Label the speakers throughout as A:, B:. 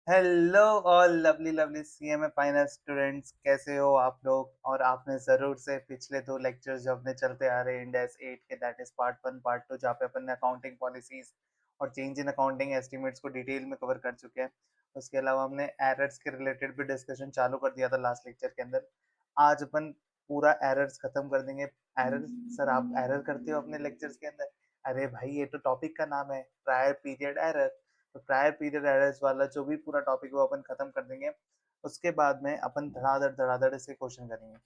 A: Hello all lovely lovely CMA finance students, कैसे हो आप लोग। और आपने ज़रूर से पिछले 2 लेक्चर्स जो अपने चलते आ रहे हैं इंड एस 8 के, दैट इज़ पार्ट 1 पार्ट 2, जहाँ पे अपन ने अकाउंटिंग पॉलिसीज़ और चेंज इन अकाउंटिंग एस्टीमेट्स को डिटेल में कवर कर चुके हैं। उसके अलावा हमने एरर्स के रिलेटेड भी डिस्कशन चालू कर दिया था लास्ट लेक्चर के अंदर। आज अपन पूरा एरर्स खत्म कर देंगे। एरर सर, आप एरर करते हो अपने लेक्चर्स के अंदर? अरे भाई, ये तो टॉपिक का नाम है, प्रायर पीरियड एरर। तो प्रायर पीरियड एरर्स वाला जो भी पूरा टॉपिक है वो अपन खत्म कर देंगे। उसके बाद में अपन धड़ाधड़ धड़ाधड़ इसके क्वेश्चन करेंगे।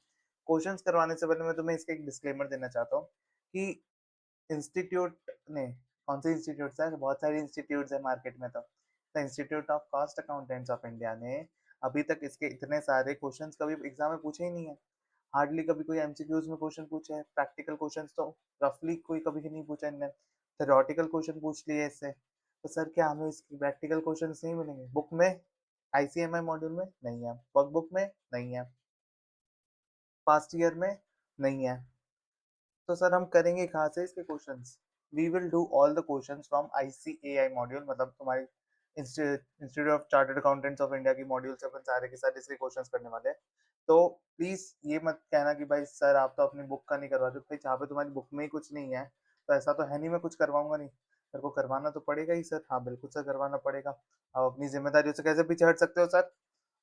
A: क्वेश्चंस करवाने से पहले मैं तुम्हें इसका एक डिस्क्लेमर देना चाहता हूँ कि इंस्टीट्यूट ने, कौन से इंस्टीट्यूट है, बहुत सारे इंस्टीट्यूट है मार्केट में। तो institute of cost accountants of India ने अभी तक इसके इतने सारे क्वेश्चंस कभी एग्जाम में पूछे ही नहीं है। हार्डली कभी कोई एमसीक्यूज में क्वेश्चन पूछे हैं। प्रैक्टिकल क्वेश्चंस तो रफली कोई कभी नहीं पूछा इनने। थ्योरेटिकल क्वेश्चन पूछ लिए इससे। तो सर, क्या हमें इसके प्रैक्टिकल क्वेश्चंस नहीं मिलेंगे बुक में? आईसीएमआई मॉड्यूल में नहीं है, वर्कबुक में नहीं है, पास्ट ईयर में नहीं है। तो सर, हम करेंगे कहाँ से इसके questions? We will do all the questions from ICAI module, मतलब तुम्हारी institute of chartered accountants of India की मॉड्यूल से अपन सारे के सारे इसके क्वेश्चंस करने वाले हैं। तो प्लीज ये मत कहना कि भाई सर आप तो अपनी बुक का नहीं करवा रहे। भाई, जहाँ पे तुम्हारी बुक में ही कुछ नहीं है तो ऐसा तो है नहीं मैं कुछ करवाऊंगा नहीं। सर को करवाना तो पड़ेगा ही सर। हाँ बिल्कुल सर, करवाना पड़ेगा। आप अपनी जिम्मेदारियों से कैसे पीछे हट सकते हो सर?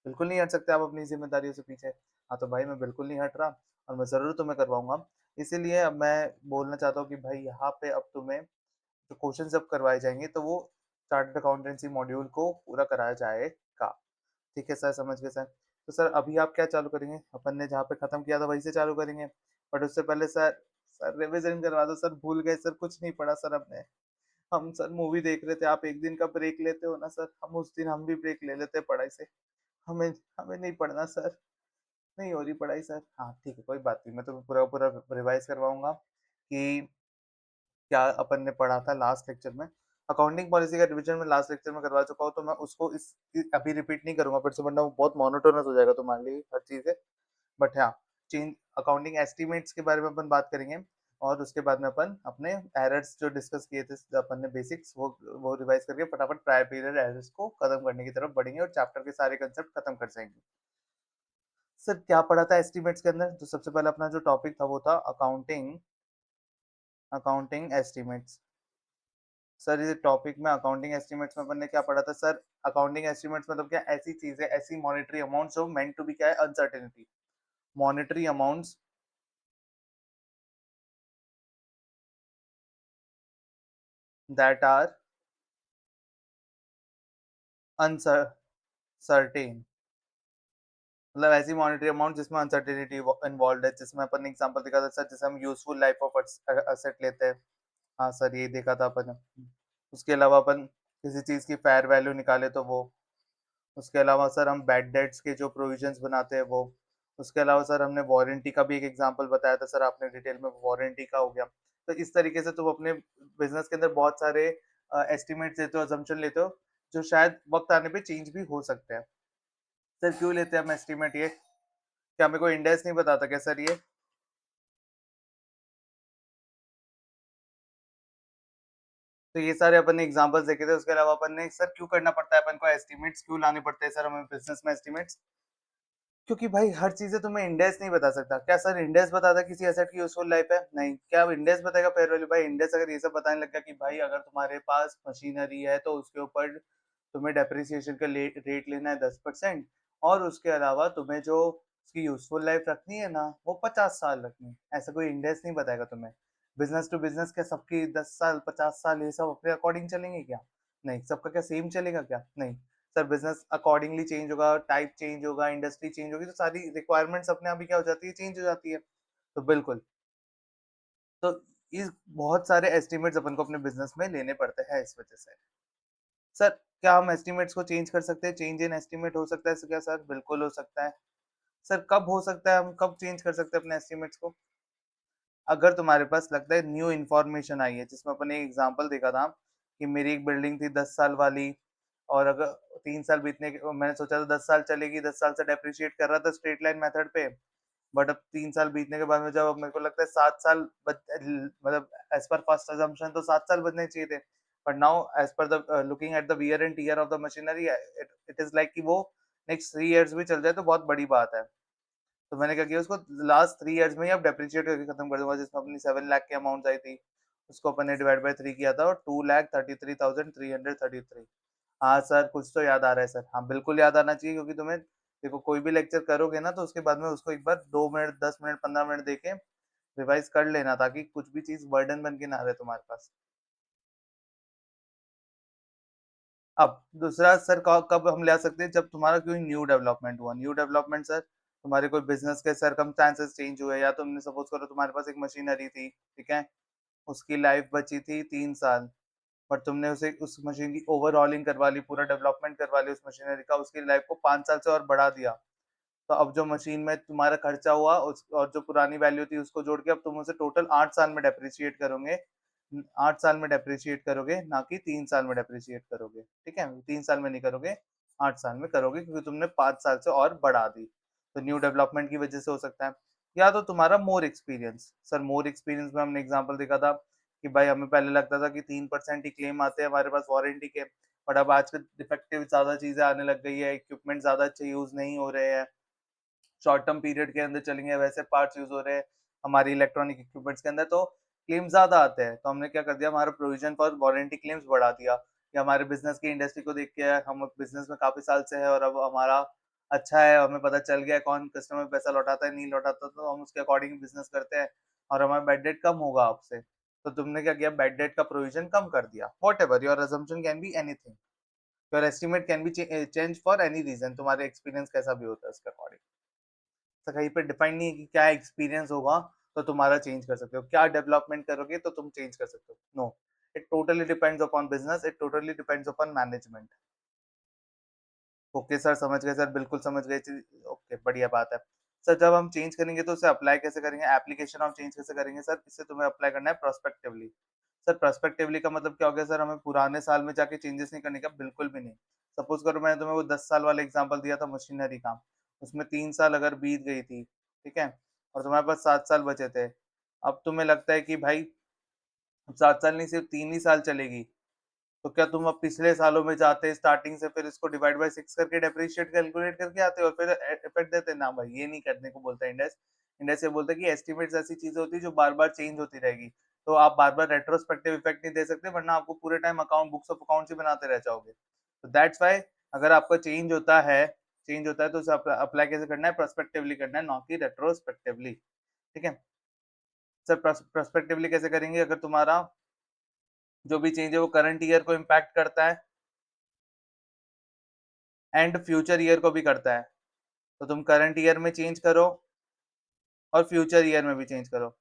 A: बिल्कुल नहीं हट सकते आप अपनी जिम्मेदारियों से पीछे। हाँ तो भाई, मैं बिल्कुल नहीं हट रहा और मैं ज़रूर तुम्हें करवाऊंगा। इसीलिए अब मैं बोलना चाहता हूँ कि भाई यहाँ पे अब तुम्हें जो क्वेश्चन जब करवाए जाएंगे तो वो चार्टर्ड अकाउंटेंसी मॉड्यूल को पूरा कराया जाएगा। ठीक है सर, समझ गए सर। तो सर, अभी आप क्या चालू करेंगे? अपन ने जहाँ पे खत्म किया था वहीं से चालू करेंगे। बट उससे पहले सर, रिविजन करवा दो सर। भूल गए सर, कुछ नहीं पढ़ा सर अपने। हम सर मूवी देख रहे थे, आप एक दिन का ब्रेक लेते हो ना सर, हम उस दिन हम भी ब्रेक ले लेते हैं पढ़ाई से। हमें हमें नहीं पढ़ना सर। नहीं हो रही पढ़ाई सर। हाँ ठीक है, कोई बात नहीं, मैं तो पूरा पूरा रिवाइज करवाऊंगा कि क्या अपन ने पढ़ा था लास्ट लेक्चर में। अकाउंटिंग पॉलिसी का रिवीजन में लास्ट लेक्चर में करवा चुका हूँ, तो मैं उसको अभी रिपीट नहीं करूंगा फिर से, वरना वो बहुत मोनोटोनस हो जाएगा तुम्हारे लिए हर चीजें। बट हाँ, चेंज अकाउंटिंग एस्टिमेट्स के बारे में अपन बात करेंगे। और उसके बाद में अपन अपने एरर्स जो डिस्कस किए थे अपन ने बेसिक्स, वो रिवाइज करके फटाफट प्रायर पीरियड एरर्स को खत्म करने की तरफ बढ़ेंगे और चैप्टर के सारे कंसेप्ट खत्म कर जाएंगे। सर, क्या पढ़ा था एस्टिमेट्स के अंदर? तो सबसे पहले अपना जो टॉपिक था वो था अकाउंटिंग अकाउंटिंग एस्टिमेट्स। सर, ये टॉपिक में अकाउंटिंग एस्टिमेट्स में अपन ने क्या पढ़ा था सर? अकाउंटिंग एस्टिमेट्स मतलब क्या? ऐसी चीज है, ऐसी मॉनेटरी अमाउंट्स जो मेंट टू बी, क्या है, uncertainty. Monetary amounts that are uncertain, मतलब ऐसी मॉनेटरी अमाउंट जिसमें अनसर्टेनिटी इन्वॉल्व है। जिसमें अपन ने एग्जांपल देखा था सर, जैसे हम यूजफुल लाइफ ऑफ असेट लेते हैं। हाँ सर, ये देखा था अपन ने। उसके अलावा अपन किसी चीज की फेयर वैल्यू निकाले तो वो। उसके अलावा सर, हम बैड डेट्स के जो प्रोविजंस बनाते हैं वो। उसके अलावा सर, हमने वारंटी का भी एक एग्जांपल बताया था सर, आपने डिटेल में वारंटी का हो गया। तो इस तरीके से तुम अपने बिजनेस के अंदर बहुत सारे एस्टिमेट्स लेते हो, अजम्पशन लेते हो, जो शायद वक्त आने पे चेंज भी हो सकते हैं। सर, क्यों लेते हैं हम एस्टिमेट? ये क्या हमें कोई इंडेक्स नहीं बताता क्या सर ये? तो ये सारे अपन ने एग्जांपल्स देखे थे। उसके अलावा अपन ने सर, क्यों करना पड़ता है अपन को एस्टिमेट्स, क्यों लाने पड़ते हैं सर हमें बिजनेस में एस्टिमेट्स? क्योंकि भाई हर चीजें तुम्हें इंडेक्स नहीं बता सकता। क्या सर इंडेक्स बताता किसी एसेट की यूजफुल लाइफ है? नहीं। क्या अब इंडेक्स बताएगा फेयर वैल्यू? भाई इंडेक्स अगर ये सब बताने लग गया कि भाई अगर तुम्हारे पास मशीनरी है तो उसके ऊपर तुम्हें डेप्रिसिएशन का रेट लेना है 10%, और उसके अलावा तुम्हें जो उसकी यूजफुल लाइफ रखनी है ना वो 50 साल रखनी है, ऐसा कोई इंडेक्स नहीं बताएगा तुम्हें। बिजनेस टू बिजनेस क्या सबकी 10 साल 50 साल ये सब अपने अकॉर्डिंग चलेंगे क्या? नहीं। सबका क्या सेम चलेगा क्या? नहीं। सर, बिजनेस अकॉर्डिंगली चेंज होगा, टाइप चेंज होगा, इंडस्ट्री चेंज होगी, तो सारी रिक्वायरमेंट्स अपने आप ही क्या हो जाती है, चेंज हो जाती है। तो बिल्कुल। तो इस बहुत सारे एस्टिमेट्स अपन को अपने बिजनेस में लेने पड़ते हैं इस वजह से। सर, क्या हम एस्टिमेट्स को चेंज कर सकते हैं? चेंज इन एस्टिमेट हो सकता है क्या सर? बिल्कुल हो सकता है। सर, कब हो सकता है? हम कब चेंज कर सकते हैं अपने एस्टिमेट्स को? अगर तुम्हारे पास लगता है न्यू इन्फॉर्मेशन आई है, जिसमें अपन ने एग्जांपल देखा था कि मेरी एक बिल्डिंग थी 10 साल वाली, और अगर 3 साल बीतने के, मैंने सोचा था 10 साल चलेगी, 10 साल से डेप्रिशिएट कर रहा था स्ट्रेट लाइन मेथड पे। बट अब 3 साल बीतने के बाद में जब अब मेरे को लगता है 7 साल मतलब एज पर फर्स्ट अजम्पशन तो 7 साल बचने चाहिए थे। But now as per the looking at the wear and tear of the machinery, it is like कि वो नेक्स्ट 3 इयर्स भी चल जाए तो बहुत बड़ी बात है। तो मैंने क्या किया उसको लास्ट 3 इयर्स में ही अब डेप्रिशिएट करके खत्म कर दूँगा, जिसमें अपनी 7 लाख की अमाउंट आई थी, उसको अपन ने डिवाइड बाय 3 किया था और 2,33,333। हाँ सर, कुछ तो याद आ रहा है सर। हाँ, बिल्कुल याद आना चाहिए क्योंकि तुम्हें देखो कोई भी लेक्चर करोगे ना तो उसके बाद में उसको एक बार 2 मिनट, 10 मिनट, 15 मिनट देके रिवाइज़ कर लेना ताकि कुछ भी चीज़ बर्डन बन के ना रहे तुम्हारे पास। अब दूसरा सर कब हम ले आ सकते हैं जब तुम्हारा कोई न्यू डेवलपमेंट हुआ। न्यू डेवलपमेंट सर तुम्हारे कोई बिज़नेस के सर्कमस्टेंसेस चेंज हुए या तुमने सपोज़ करो तुम्हारे पास एक मशीनरी थी, ठीक है? उसकी लाइफ़ बची थी 3 साल, बट तुमने उसे उस मशीन की ओवरहॉलिंग करवा ली, पूरा डेवलपमेंट करवा लिया उस मशीनरी का, उसकी लाइफ़ को 5 साल से और बढ़ा दिया। तो अब जो मशीन में तुम्हारा खर्चा हुआ उस और जो पुरानी वैल्यू थी उसको जोड़ के अब तुम उसे टोटल 8 साल में डेप्रिशिएट करोगे। 8 साल में डेप्रिशिएट करोगे, ना कि 3 साल में डेप्रिशिएट करोगे, ठीक है? 3 साल में नहीं करोगे, 8 साल में करोगे क्योंकि तुमने 5 साल से और बढ़ा दी। तो न्यू डेवलपमेंट की वजह से हो सकता है। या तो तुम्हारा more experience, sir more experience में हमने एग्ज़ाम्पल देखा था कि भाई हमें पहले लगता था कि 3% ही क्लेम आते हैं हमारे पास वारंटी के, बट अब आजकल डिफेक्टिव ज़्यादा चीज़ें आने लग गई है, इक्विपमेंट ज़्यादा अच्छे यूज़ नहीं हो रहे हैं। शॉर्ट टर्म पीरियड के अंदर चलेंगे वैसे पार्ट्स यूज़ हो रहे हैं हमारी इलेक्ट्रॉनिक इक्विपमेंट्स के अंदर तो क्लेम ज़्यादा आते हैं। तो हमने क्या कर दिया हमारा प्रोविज़न फॉर वारंटी क्लेम्स बढ़ा दिया कि हमारे बिज़नेस की इंडस्ट्री को देख के हम बिज़नेस में काफ़ी साल से है और अब हमारा अच्छा है, हमें पता चल गया है कौन कस्टमर पैसा लौटाता है, नहीं लौटाता तो हम उसके अकॉर्डिंग बिज़नेस करते हैं और हमारा बैड डेट कम होगा अब से। तो तुमने क्या किया बैड डेट का प्रोविज़न कम कर दिया। Whatever your assumption can be anything. Your estimate can be change for any reason तुम्हारे एक्सपीरियंस कैसा भी होता है उसके अकॉर्डिंग। तो कहीं पे डिफाइन नहीं है कि क्या एक्सपीरियंस होगा तो तुम्हारा चेंज कर सकते हो, क्या डेवलपमेंट करोगे तो तुम चेंज कर सकते हो। No, it totally depends upon business, it totally depends upon management. Okay sir, समझ गए सर, बिल्कुल समझ गए चीज। ओके, बढ़िया बात है। सर जब हम चेंज करेंगे तो उसे अप्लाई कैसे करेंगे, एप्लीकेशन ऑफ चेंज कैसे करेंगे सर, इसे तुम्हें अप्लाई करना है प्रोस्पेक्टिवली। सर प्रोस्पेक्टिवली का मतलब क्या हो गया सर, हमें पुराने साल में जाके चेंजेस नहीं करने का, बिल्कुल भी नहीं। सपोज करो मैंने तुम्हें वो 10 साल वाला एग्जांपल दिया था मशीनरी का, उसमें 3 साल अगर बीत गई थी, ठीक है, और तुम्हारे पास 7 साल बचे थे। अब तुम्हें लगता है कि भाई 7 साल नहीं सिर्फ 3 ही साल चलेगी, तो क्या तुम अब पिछले सालों में जाते स्टार्टिंग से फिर इसको डिवाइड बाय 6 करके डेप्रिशिएट कैलकुलेट करके आते हो और फिर इफेक्ट देते ना भाई, ये नहीं करने को बोलता है इंडेक्स। इंडेक्स ये बोलता है कि एस्टिमेट्स ऐसी चीजें होती है जो बार बार चेंज होती रहेगी। तो आप बार बार रेट्रोस्पेक्टिव इफेक्ट नहीं दे सकते वरना आपको पूरे time account books of accounts ही बनाते रह जाओगे। तो दैट्स व्हाई अगर आपका चेंज होता है तो उसे अप्लाई कैसे करना है, प्रोस्पेक्टिवली करना है, ना कि रेट्रोस्पेक्टिवली। ठीक है सर, प्रोस्पेक्टिवली कैसे करेंगे, अगर तुम्हारा जो भी चेंज है वो करंट ईयर को इम्पैक्ट करता है एंड फ्यूचर ईयर को भी करता है, तो तुम करंट ईयर में चेंज करो और फ्यूचर ईयर में भी चेंज करो।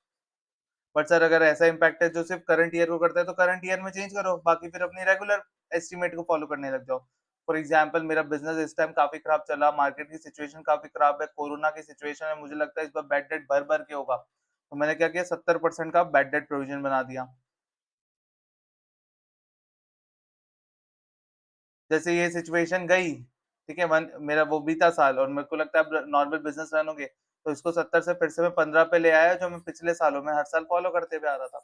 A: बट सर अगर ऐसा इम्पैक्ट है जो सिर्फ करंट ईयर को करता है तो करंट ईयर में चेंज करो, बाकी फिर अपनी रेगुलर एस्टिमेट को फॉलो करने लग जाओ। फॉर एग्जाम्पल मेरा बिजनेस इस टाइम काफी खराब चला, मार्केट की सिचुएशन काफी खराब है, कोरोना की सिचुएशन है, मुझे लगता है इस बार बैड डेट भर भर के होगा, तो मैंने क्या किया 70% का बैड डेट प्रोविजन बना दिया। जैसे ये सिचुएशन गई, ठीक है, वन मेरा वो बीता साल और मेरे को लगता है अब नॉर्मल बिजनेस रन हो गए, तो इसको 70 से फिर से मैं 15 पे ले आया जो मैं पिछले सालों में हर साल फॉलो करते हुए आ रहा था।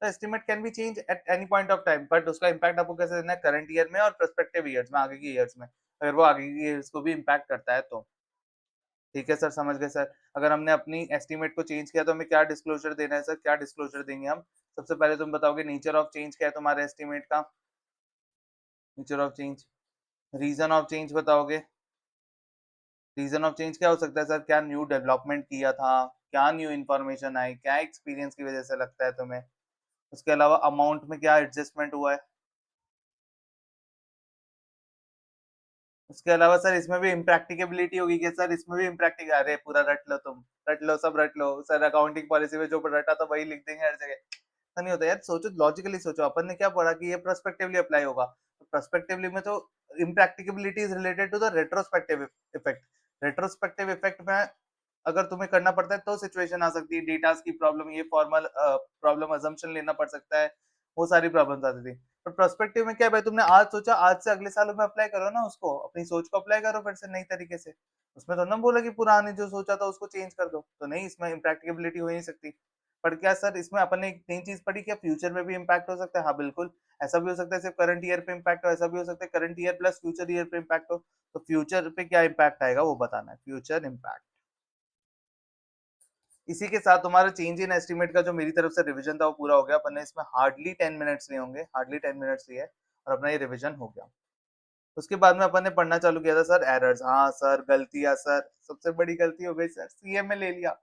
A: तो estimate can be change at any point of time, but उसका इम्पैक्ट आपको कैसे देना है, करंट ईयर में और प्रोस्पेक्टिव ईयर्स में, आगे की ईयर्स में, अगर वो आगे की ईयर्स को भी इम्पैक्ट करता है तो। ठीक है सर, समझ गए सर। अगर हमने अपनी एस्टिमेट को चेंज किया तो हमें क्या डिस्क्लोजर देना है सर, क्या डिस्क्लोजर देंगे हम? सबसे पहले तुम बताओगे नेचर ऑफ चेंज क्या है तुम्हारे एस्टिमेट का, nature of change, reason of change बताओगे, रीजन ऑफ चेंज क्या हो सकता है सर, क्या न्यू डेवलपमेंट किया था, क्या न्यू इन्फॉर्मेशन आई, क्या एक्सपीरियंस की वजह से लगता है तुम्हें, उसके अलावा अमाउंट में क्या एडजस्टमेंट हुआ है, उसके अलावा सर इसमें भी इम्प्रैक्टिकेबिलिटी होगी क्या सर, इसमें भी इम्प्रैक्टिक, अरे पूरा रट लो तुम, रट लो सब रट लो सर, अकाउंटिंग पॉलिसी में जो रटा था वही लिख देंगे हर जगह, ऐसा नहीं होता यार, सोचो लॉजिकली सोचो, अपन ने क्या पढ़ा कि ये प्रोस्पेक्टिवली अप्लाई होगा, तो प्रोस्पेक्टिवली में तो impracticability is related to the retrospective effect. Retrospective effect में अगर तुम्हें करना पड़ता है तो सिचुएशन आ सकती है, डेटास की प्रॉब्लम, ये फॉर्मल प्रॉब्लम अजम्पशन लेना पड़ सकता है, वो सारी प्रॉब्लम्स आती थी। पर प्रोस्पेक्टिव में क्या है भाई, तुमने आज सोचा आज से अगले सालों में अप्लाई करो ना उसको, अपनी सोच को अप्लाई करो फिर से नई तरीके से, उसमें तो ना बोला कि पुराने जो सोचा था उसको चेंज कर दो, तो नहीं, इसमें इम्प्रैक्टिकेबिलिटी हो ही नहीं सकती। पर क्या सर इसमें अपन ने एक नई चीज पढ़ी, क्या फ्यूचर में भी इम्पैक्ट हो सकता है? हाँ बिल्कुल, ऐसा भी हो सकता है सिर्फ करंट ईयर पे इम्पैक्ट हो, ऐसा भी हो सकता है current year plus future year पे इम्पैक्ट हो। तो फ्यूचर पे क्या इम्पैक्ट आएगा वो बताना है, फ्यूचर इम्पैक्ट। इसी के साथ तुम्हारा चेंज इन एस्टीमेट का जो मेरी तरफ से रिवीजन था वो पूरा हो गया। अपन ने इसमें हार्डली 10 मिनट्स लिए होंगे, हार्डली 10 मिनट्स लिए और अपना ये रिवीजन हो गया। उसके बाद में अपन ने पढ़ना चालू किया था सर एरर्स। हाँ सर, गलतियां सर, सबसे बड़ी गलती हो गई सर, सीएम में ले लिया।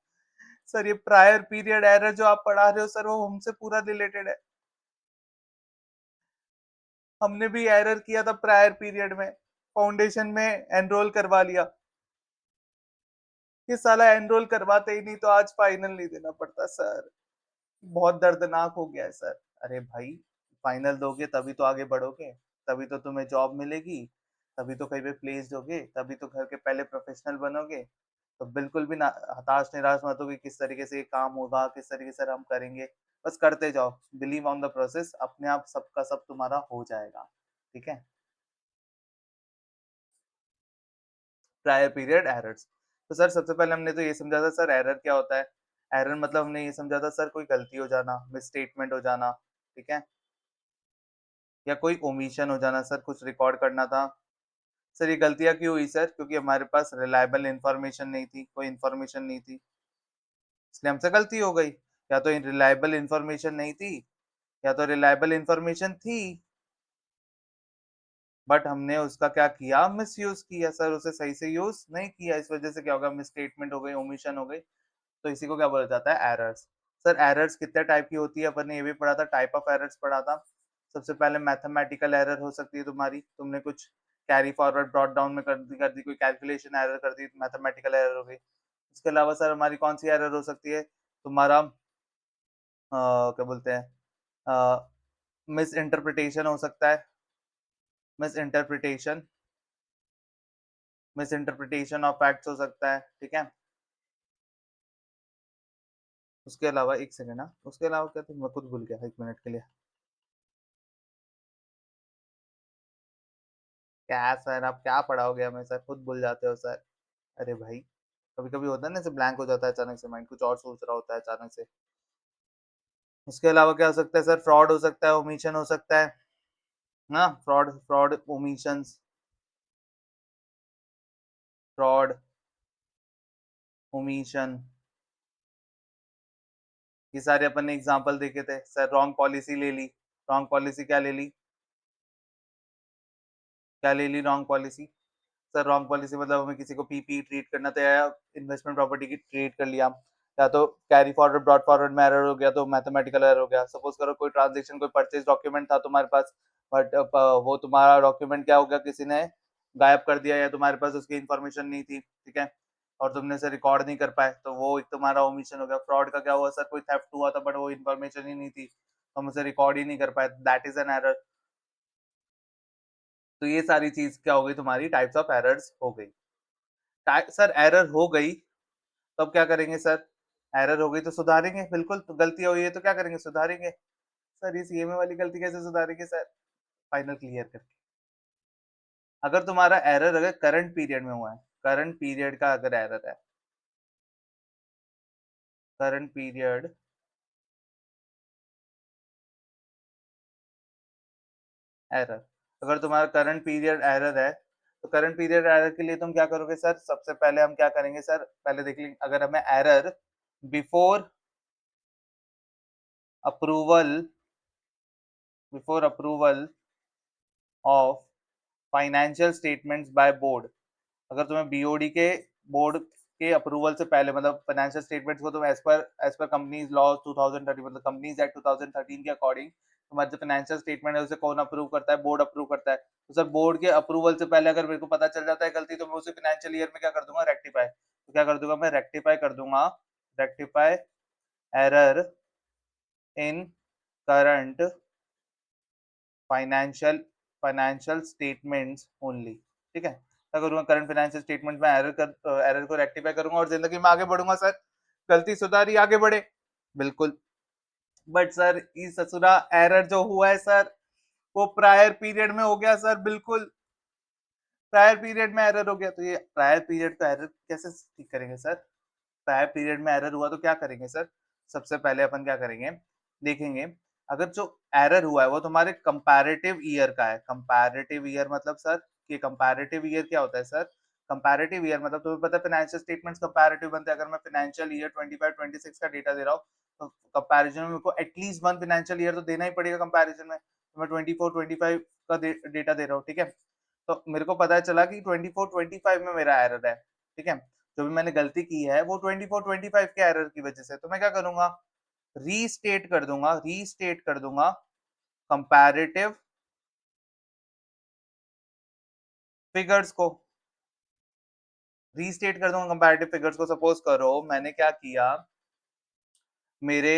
A: सर ये प्रायर पीरियड एरर जो आप पढ़ा रहे हो सर, वो हमसे पूरा रिलेटेड है। हमने भी एरर किया था प्रायर पीरियड में, फाउंडेशन में एनरोल करवा लिया। ये साला एनरोल करवाते ही नहीं तो आज फाइनल नहीं देना पड़ता सर। बहुत दर्दनाक हो गया है सर। अरे भाई, फाइनल दोगे तभी तो आगे बढ़ोगे, तभी तो तुम्हें जॉब मिलेगी, तभी तो कहीं पे प्लेस्ड होगे, तभी तो घर के पहले प्रोफेशनल बनोगे। तो बिल्कुल भी ना हताश निराश मत हो कि किस तरीके से ये काम होगा, किस तरीके से हम करेंगे। बस करते जाओ, बिलीव ऑन द प्रोसेस, अपने आप सबका सब तुम्हारा हो जाएगा। ठीक है। Prior period errors. तो सर सबसे पहले हमने तो ये समझा था सर एरर क्या होता है। एरर मतलब हमने ये समझा था सर कोई गलती हो जाना, मिसस्टेटमेंट हो जाना। ठीक है। या कोई ओमिशन हो जाना सर, कुछ रिकॉर्ड करना था। सर ये गलतियां क्यों हुई सर? क्योंकि हमारे पास रिलायबल इंफॉर्मेशन नहीं थी, कोई इंफॉर्मेशन नहीं थी, इसलिए हमसे गलती हो गई। या तो रिलायबल इंफॉर्मेशन नहीं थी, या तो रिलायबल इंफॉर्मेशन थी बट हमने उसका क्या किया, मिस यूज किया सर, उसे सही से यूज नहीं किया। इस वजह से क्या होगा, मिसस्टेटमेंट हो गई, ओमिशन हो गई। तो इसी को क्या बोला जाता है, एरर्स। सर एरर्स कितने टाइप की होती है अपन ने ये भी पढ़ा था, टाइप ऑफ एरर्स पढ़ा था। सबसे पहले मैथमेटिकल एरर हो सकती है तुम्हारी, तुमने कुछ कैरी फॉरवर्ड ब्रॉट डाउन में कर दी कोई कैलकुलेशन एरर कर दी, मैथमेटिकल एरर हो गई। इसके अलावा सर हमारी कौन सी एरर हो सकती है, तुम्हारा क्या बोलते हैं, मिस इंटरप्रिटेशन हो सकता है, miss interpretation, miss interpretation of facts हो सकता है। ठीक है। उसके अलावा एक सेकंड, ना उसके अलावा क्या था, मैं खुद भूल गया 1 मिनट के लिए। क्या सर, आप क्या पढ़ाओगे हमें सर, खुद भूल जाते हो सर। अरे भाई, कभी कभी होता है ना, ऐसे ब्लैंक हो जाता है अचानक से, माइंड कुछ और सोच रहा होता है अचानक से। उसके अलावा क्या हो सकता है सर, फ्रॉड हो सकता है, ओमिशन हो सकता है ना, fraud fraud omission, fraud omission, ये सारे अपन ने एग्जांपल देखे थे सर। रॉन्ग पॉलिसी ले ली, रॉन्ग पॉलिसी क्या ले ली, क्या ले ली wrong policy. Sir wrong policy मतलब हमें किसी को पीपी ट्रीट करना था, या इन्वेस्टमेंट प्रॉपर्टी की ट्रीट कर लिया, या तो कैरी फॉरवर्ड ब्रॉड फॉरवर्ड में एरर हो गया, तो मैथमेटिकल एरर हो गया। सपोज करो कोई ट्रांजेक्शन, कोई परचेज डॉक्यूमेंट था तुम्हारे पास, बट वो तुम्हारा डॉक्यूमेंट क्या हो गया, किसी ने गायब कर दिया, या तुम्हारे पास उसकी इन्फॉर्मेशन नहीं थी। ठीक है। और तुमने से रिकॉर्ड नहीं कर पाए, तो वो एक तुम्हारा ओमिशन हो गया। फ्रॉड का क्या हुआ सर, कोई थेफ्ट हुआ था बट वो इन्फॉर्मेशन ही नहीं थी, तो हम उसे रिकॉर्ड ही नहीं कर पाए, दैट इज एन एरर। तो ये सारी चीज क्या हो गई, तुम्हारी टाइप्स ऑफ एरर्स हो गई। सर एरर हो गई, तब क्या करेंगे सर, एरर हो गई तो सुधारेंगे, बिल्कुल। तो गलती हुई है तो क्या करेंगे, सुधारेंगे। सर ये सीएमए वाली गलती कैसे सुधारेंगे सर, फाइनल क्लियर करके। अगर तुम्हारा एरर अगर करंट पीरियड में हुआ है, करंट पीरियड का अगर एरर है, करंट पीरियड एरर, अगर तुम्हारा करंट पीरियड एरर है, तो करंट पीरियड एरर के लिए तुम क्या करोगे सर, सबसे पहले हम क्या करेंगे सर, पहले देख लेंगे अगर हमें error before approval, before approval of financial statements by board, अगर तुम्हें बीओडी के बोर्ड के अप्रूवल से पहले, मतलब फाइनेंशियल स्टेटमेंट्स को तुम एज पर कंपनीज लॉ 2013, मतलब कंपनीज एक्ट 2013 के अकॉर्डिंग तुम्हारे जो फाइनेंशियल स्टेटमेंट है उसे कौन अप्रूव करता है, बोर्ड अप्रूव करता है। तो सर बोर्ड के अप्रूवल से पहले अगर मेरे को पता चल जाता है गलती, तो मैं उसे फाइनेंशियल ईयर में क्या कर दूंगा, रेक्टिफाई। तो क्या कर दूंगा मैं, रेक्टिफाई कर दूंगा, rectify error in current financial financial statements only. ठीक है। क्या करूंगा, करंट फाइनेंशियल स्टेटमेंट में एरर को रेक्टिफाई करूंगा और जिंदगी में आगे बढ़ूंगा सर, गलती सुधारी आगे बढ़े। बिल्कुल। बट सर इस ससुरा एरर जो हुआ है सर, वो प्रायर पीरियड में हो गया सर, बिल्कुल प्रायर पीरियड में एरर हो गया। तो ये प्रायर पीरियड का एरर कैसे ठीक करेंगे सर, प्रायर पीरियड में एरर हुआ तो क्या करेंगे सर, सबसे पहले अपन क्या करेंगे, देखेंगे अगर जो एरर हुआ है वो तुम्हारे कंपैरेटिव ईयर का है। कंपैरेटिव ईयर मतलब सर, कि कंपैरेटिव ईयर क्या होता है सर? कंपैरेटिव ईयर मतलब तुम्हें पता है फाइनेंशियल स्टेटमेंट्स कंपैरेटिव बनते हैं। अगर मैं फाइनेंशियल ईयर 25-26 का डेटा दे रहा हूँ, तो कंपैरिजन में मेरे को एटलीस्ट वन फाइनेंशियल ईयर तो देना ही पड़ेगा कंपैरिजन में। तो मैं 24-25 का डेटा दे रहा हूँ, ठीक है? तो मेरे को पता चला कि 24-25 में मेरा एरर है, ठीक है? जो भी मैंने गलती की है वो 24-25 के एरर की वजह से। तो मैं क्या करूंगा, रीस्टेट कर दूंगा कंपैरेटिव फिगर्स को, रीस्टेट कर दूंगा कंपैरेटिव फिगर्स को। सपोज करो मैंने क्या किया, मेरे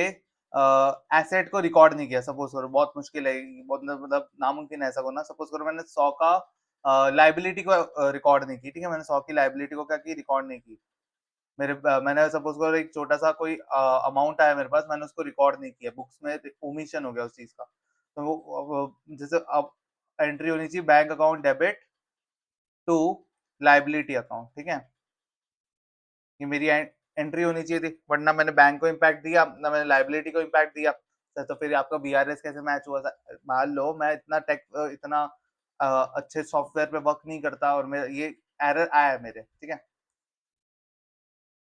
A: एसेट को रिकॉर्ड नहीं किया। सपोज करो, बहुत मुश्किल है, बहुत मतलब नामुमकिन है ऐसा होना। सपोज करो मैंने 100 का लाइबिलिटी को रिकॉर्ड नहीं की, ठीक है? मैंने 100 की लाइबिलिटी को क्या की, रिकॉर्ड नहीं की। मैंने सपोज करो एक छोटा सा कोई अमाउंट आया मेरे पास, मैंने उसको रिकॉर्ड नहीं किया बुक्स में, ओमिशन हो गया उस चीज का। तो जैसे अब एंट्री होनी चाहिए bank account debit to liability account, ठीक है? ये मेरी एंट्री होनी चाहिए थी, वरना मैंने बैंक को इम्पैक्ट दिया ना मैंने लाइबिलिटी को इम्पैक्ट दिया। तो फिर आपका बीआरएस कैसे मैच हुआ? मान लो मैं इतना अच्छे सॉफ्टवेयर पे वर्क नहीं करता और मेरा ये एरर आया है मेरे, ठीक है?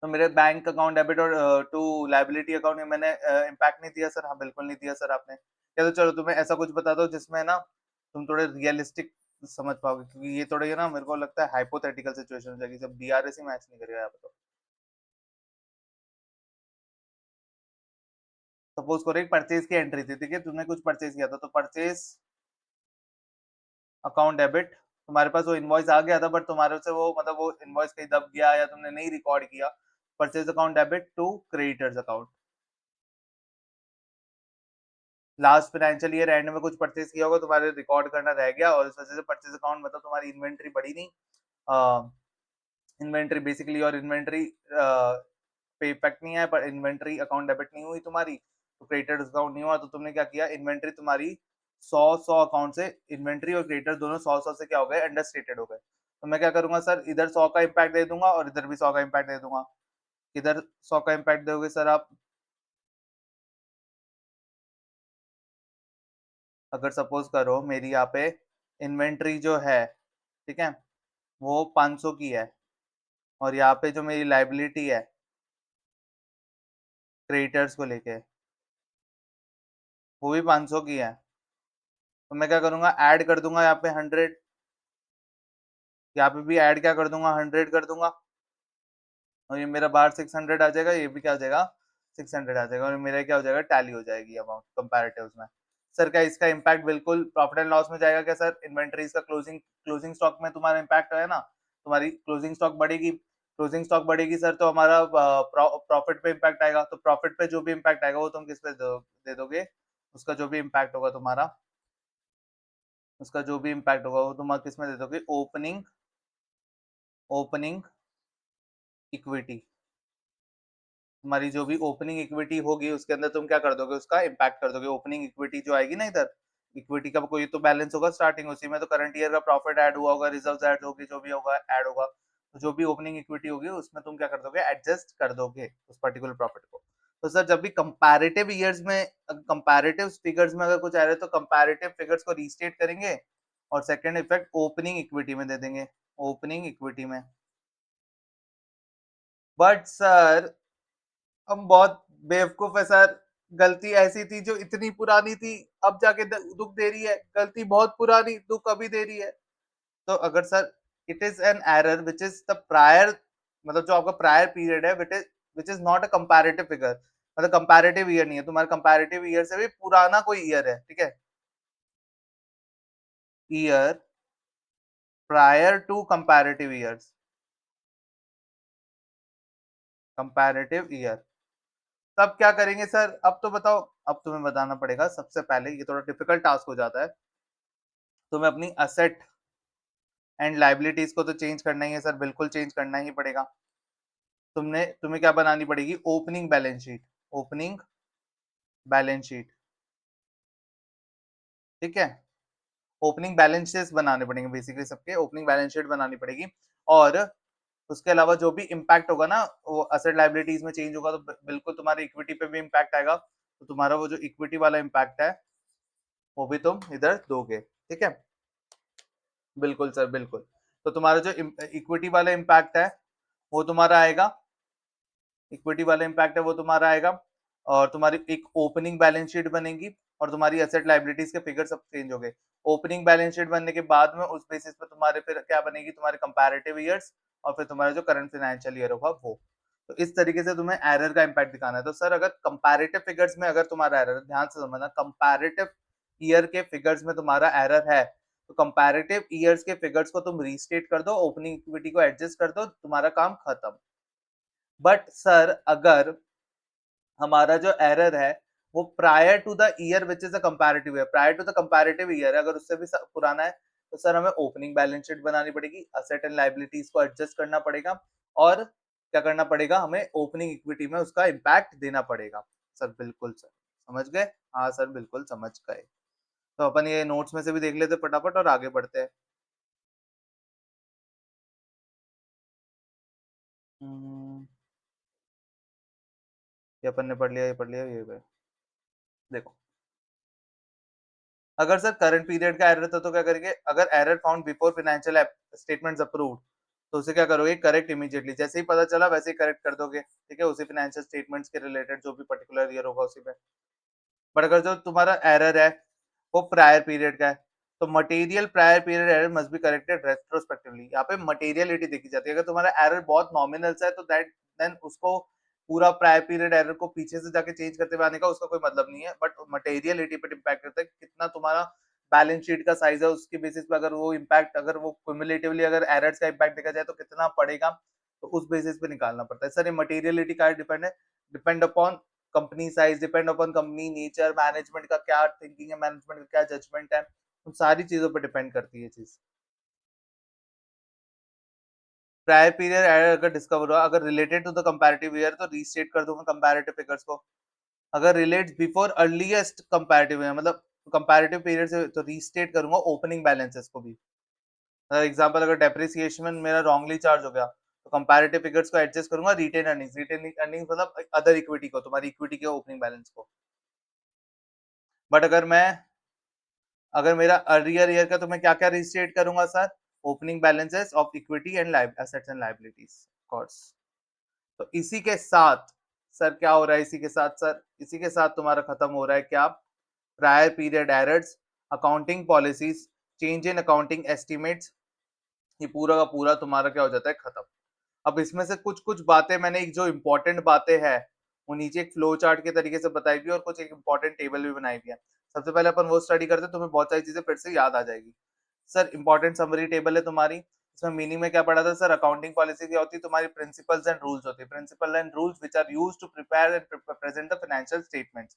A: तो मेरे बैंक अकाउंट डेबिट और टू लाइबिलिटी अकाउंट में मैंने इम्पैक्ट नहीं दिया सर। हाँ, बिल्कुल नहीं दिया सर आपने। या तो चलो तुम्हें ऐसा कुछ बता दो जिसमें ना तुम थोड़े रियलिस्टिक समझ पाओगे, क्योंकि ये थोड़े ना मेरे को लगता है हाइपोथेटिकल सिचुएशन हो जाएगी जब बीआरएस ही मैच नहीं करेगा यहाँ पे। तो सपोज करो एक परचेज की एंट्री थी, ठीक है? तुमने कुछ परचेज किया था, तो परचेज अकाउंट डेबिट, तुम्हारे पास वो इनवॉइस आ गया था, बट तुम्हारे से वो मतलब वो इनवॉइस कहीं दब गया या तुमने नहीं रिकॉर्ड किया। Purchase account debit to creditors account, last financial year end में कुछ परचेज किया होगा, तुम्हारे रिकॉर्ड करना रह गया और इस वजह से परचेज अकाउंट मतलब तुम्हारी इन्वेंट्री बढ़ी नहीं। इन्वेंट्री बेसिकली, और इन्वेंट्री पे इफेक्ट नहीं आया, पर इन्वेंट्री अकाउंट डेबिट नहीं हुई तुम्हारी, तो क्रेडिटर्स अकाउंट नहीं हुआ। तो तुमने क्या किया, इन्वेंट्री तुम्हारी 100 अकाउंट से, इन्वेंट्री और क्रेडिटर्स दोनों 100 से क्या हो गए, अंडरस्टेटेड हो गए। तो मैं क्या करूंगा सर, इधर 100 का इम्पैक्ट दे दूंगा और इधर भी 100 का इम्पैक्ट दे दूंगा। इधर 100 का इम्पैक्ट दोगे सर आप, अगर सपोज करो मेरी यहाँ पे इन्वेंट्री जो है, ठीक है, वो 500 की है, और यहाँ पे जो मेरी लाइबिलिटी है क्रेडिटर्स को लेके वो भी 500 की है, तो मैं क्या करूंगा, ऐड कर दूंगा यहाँ पे 100, यहाँ पे भी ऐड क्या कर दूंगा, 100 कर दूंगा, और ये मेरा बाहर 600 आ जाएगा, ये भी क्या हो जाएगा, 600 आ जाएगा, और मेरा क्या हो जाएगा, टैली हो जाएगी अमाउंट कंपैरेटिव्स में। सर क्या इसका इम्पैक्ट बिल्कुल प्रॉफिट एंड लॉस में जाएगा क्या सर? इन्वेंट्रीज का क्लोजिंग क्लोजिंग स्टॉक में तुम्हारा इम्पैक्ट है ना, तुम्हारी क्लोजिंग स्टॉक बढ़ेगी, क्लोजिंग स्टॉक बढ़ेगी सर, तो हमारा प्रॉफिट पे इम्पैक्ट आएगा। तो प्रॉफिट पे जो भी इम्पैक्ट आएगा वो तुम किस पे दे दोगे, उसका जो भी इम्पैक्ट होगा तुम्हारा, उसका जो भी इम्पैक्ट होगा वो तुम किस में दे दोगे, ओपनिंग ओपनिंग इक्विटी। तुम्हारी जो भी ओपनिंग इक्विटी होगी उसके अंदर तुम क्या कर दोगे, उसका इम्पैक्ट कर दोगे। ओपनिंग इक्विटी जो आएगी ना इधर, इक्विटी का कोई तो बैलेंस होगा स्टार्टिंग, उसी में तो करंट ईयर का प्रॉफिट ऐड हुआ होगा, रिजर्व्स ऐड होगी, जो भी होगा ऐड होगा, तो जो भी ओपनिंग इक्विटी होगी उसमें तुम क्या कर दोगे, एडजस्ट कर दोगे उस पर्टिकुलर प्रॉफिट को। तो सर जब भी कंपैरेटिव ईयर्स में, कंपैरेटिव फिगर्स में अगर कुछ आ रहा है तो कंपैरेटिव फिगर्स को रीस्टेट करेंगे, और सेकंड इफेक्ट ओपनिंग इक्विटी में दे देंगे, ओपनिंग इक्विटी में। बट सर हम बहुत बेवकूफ है सर, गलती ऐसी थी जो इतनी पुरानी थी, अब जाके दुख दे रही है, गलती बहुत पुरानी दुख अभी दे रही है। तो अगर sir it is an error which is the prior, मतलब जो आपका प्रायर पीरियड है, which is not a comparative figure, मतलब कंपैरेटिव ईयर नहीं है तुम्हारा, कंपैरेटिव ईयर से भी पुराना कोई ईयर है, ठीक है? Year prior to comparative years, comparative year. तब क्या करेंगे सर, अब तो बताओ। अब तुम्हें बताना पड़ेगा सबसे पहले, ये थोड़ा डिफिकल्ट टास्क हो जाता है, तुम्हें अपनी असेट एंड लाइबिलिटीज को तो चेंज करना ही है सर, बिल्कुल चेंज करना ही पड़ेगा। तुम्हें क्या बनानी पड़ेगी, opening balance sheet, opening balance sheet, ठीक है? ओपनिंग बैलेंस शीट बनाने पड़ेंगे, बेसिकली सबके ओपनिंग बैलेंस शीट बनानी पड़ेगी। और उसके अलावा जो भी इम्पैक्ट होगा ना वो एसेट लायबिलिटीज में चेंज होगा, तो बिल्कुल तुम्हारी इक्विटी पे भी इम्पैक्ट आएगा, तो तुम्हारा वो जो इक्विटी वाला इम्पैक्ट है वो भी तुम इधर दोगे। ठीक है, बिल्कुल सर, बिल्कुल। तो तुम्हारा जो इक्विटी वाला इम्पैक्ट है वो तुम्हारा आएगा, इक्विटी वाला इम्पैक्ट है वो तुम्हारा आएगा, और तुम्हारी एक ओपनिंग बैलेंस शीट बनेगी, और तुम्हारी एसेट लायबिलिटीज के फिगर सब चेंज हो गए। ओपनिंग बैलेंस शीट बनने के बाद में उस बेसिस पे तुम्हारे फिर क्या बनेगी, तुम्हारे कंपैरेटिव ईयर्स, और फिर तुम्हारा जो करंट फाइनेंशियल ईयर होगा वो। तो इस तरीके से तुम्हें एरर का इम्पैक्ट दिखाना है। तो सर अगर कंपैरेटिव फिगर्स में अगर तुम्हारा एरर, ध्यान से समझना, कंपैरेटिव ईयर के फिगर्स में तुम्हारा एरर है, तो कंपैरेटिव ईयर्स के फिगर्स को तुम रीस्टेट कर दो, ओपनिंग इक्विटी को एडजस्ट कर दो, तुम्हारा काम खत्म। बट सर अगर हमारा जो एरर है वो prior to the year which is a comparative year, prior to the comparative year है, अगर उससे भी पुराना है, तो सर हमें ओपनिंग बैलेंस शीट बनानी पड़ेगी, असेट एंड लायबिलिटीज को एडजस्ट करना पड़ेगा, और क्या करना पड़ेगा, हमें ओपनिंग इक्विटी में उसका इम्पैक्ट देना पड़ेगा। सर बिल्कुल सर, समझ गए? हाँ सर बिल्कुल समझ गए। तो अपन ये नोट्स में से भी देख लेते फटाफट और आगे बढ़ते हैं। हम्म, ये अपन ने पढ़ लिया, ये पढ़ लिया, ये देखो। अगर सर करंट पीरियड का एरर था तो क्या करेंगे, अगर error found before financial statements approved, तो उसे क्या करोगे, करेक्ट इमीडिएटली, जैसे ही पता चला वैसे ही करेक्ट कर दोगे। ठीक है, उसी फाइनेंशियल स्टेटमेंट्स के रिलेटेड जो भी पर्टिकुलर ईयर होगा उसी में। बट अगर जो तुम्हारा एरर है वो प्रायर पीरियड का है, तो material prior period error must be corrected retrospectively. यहाँ पे मटेरियलिटी देखी जाती है, अगर तुम्हारा एरर बहुत नॉमिनल है तो दैट देन उसको पूरा प्रायर पीरियड एरर को पीछे से जाके चेंज करते हुए आने का उसका कोई मतलब नहीं है। बट मटेरियलिटी पर इम्पैक्ट करता है, कितना तुम्हारा बैलेंस शीट का साइज है उसके बेसिस पे, अगर वो इम्पैक्ट, अगर वो क्यूमुलेटिवली अगर एरर्स का इम्पैक्ट देखा जाए तो कितना पड़ेगा, तो उस बेसिस पे निकालना पड़ता है। सर ये मटेरियलिटी का डिपेंड है, depend upon company size, depend upon company nature, management का क्या थिंकिंग है, मैनेजमेंट का क्या जजमेंट है, उन सारी चीजों पर डिपेंड करती है चीज। प्रायर पीरियड एरर अगर डिस्कवर हुआ, अगर related to the comparative year, तो रीस्टेट कर दूंगा कंपैरेटिव फिगर्स को। अगर relates before earliest comparative year, मतलब कंपैरेटिव पीरियड से, तो रीस्टेट करूंगा ओपनिंग बैलेंसेस को भी। एग्जांपल, अगर डेप्रिसिएशन मेरा रॉन्गली चार्ज हो गया, तो कंपैरेटिव फिगर्स को एडजस्ट करूंगा रिटेन अर्निंग्स, रिटेन अर्निंग्स मतलब अदर इक्विटी को, तुम्हारी इक्विटी के ओपनिंग बैलेंस को। बट अगर मेरा अर्लियर ईयर का, तो मैं क्या क्या रिस्टेट करूंगा sir, opening balances of equity and assets and liabilities course. तो इसी के साथ सर क्या हो रहा है, इसी के साथ सर, इसी के साथ तुम्हारा खत्म हो रहा है क्या, prior period errors, accounting policies, change in accounting estimates, ये पूरा का पूरा तुम्हारा क्या हो जाता है, खत्म। अब इसमें से कुछ कुछ बातें मैंने, एक जो इंपॉर्टेंट बातें हैं वो नीचे एक फ्लो चार्ट के तरीके से बताई हुई है, और कुछ एक इंपॉर्टेंट टेबल भी बनाई हुई है। सबसे पहले अपन वो स्टडी करते हैं, तुम्हें बहुत सारी चीजें फिर से याद आ जाएगी। सर इंपॉर्टेंट समरी टेबल है तुम्हारी, इसमें मीनिंग में क्या पढ़ा था सर, अकाउंटिंग पॉलिसी क्या होती है, तुम्हारी प्रिंसिपल्स एंड रूल्स होती है, principle and rules which are used to prepare and present the financial statements.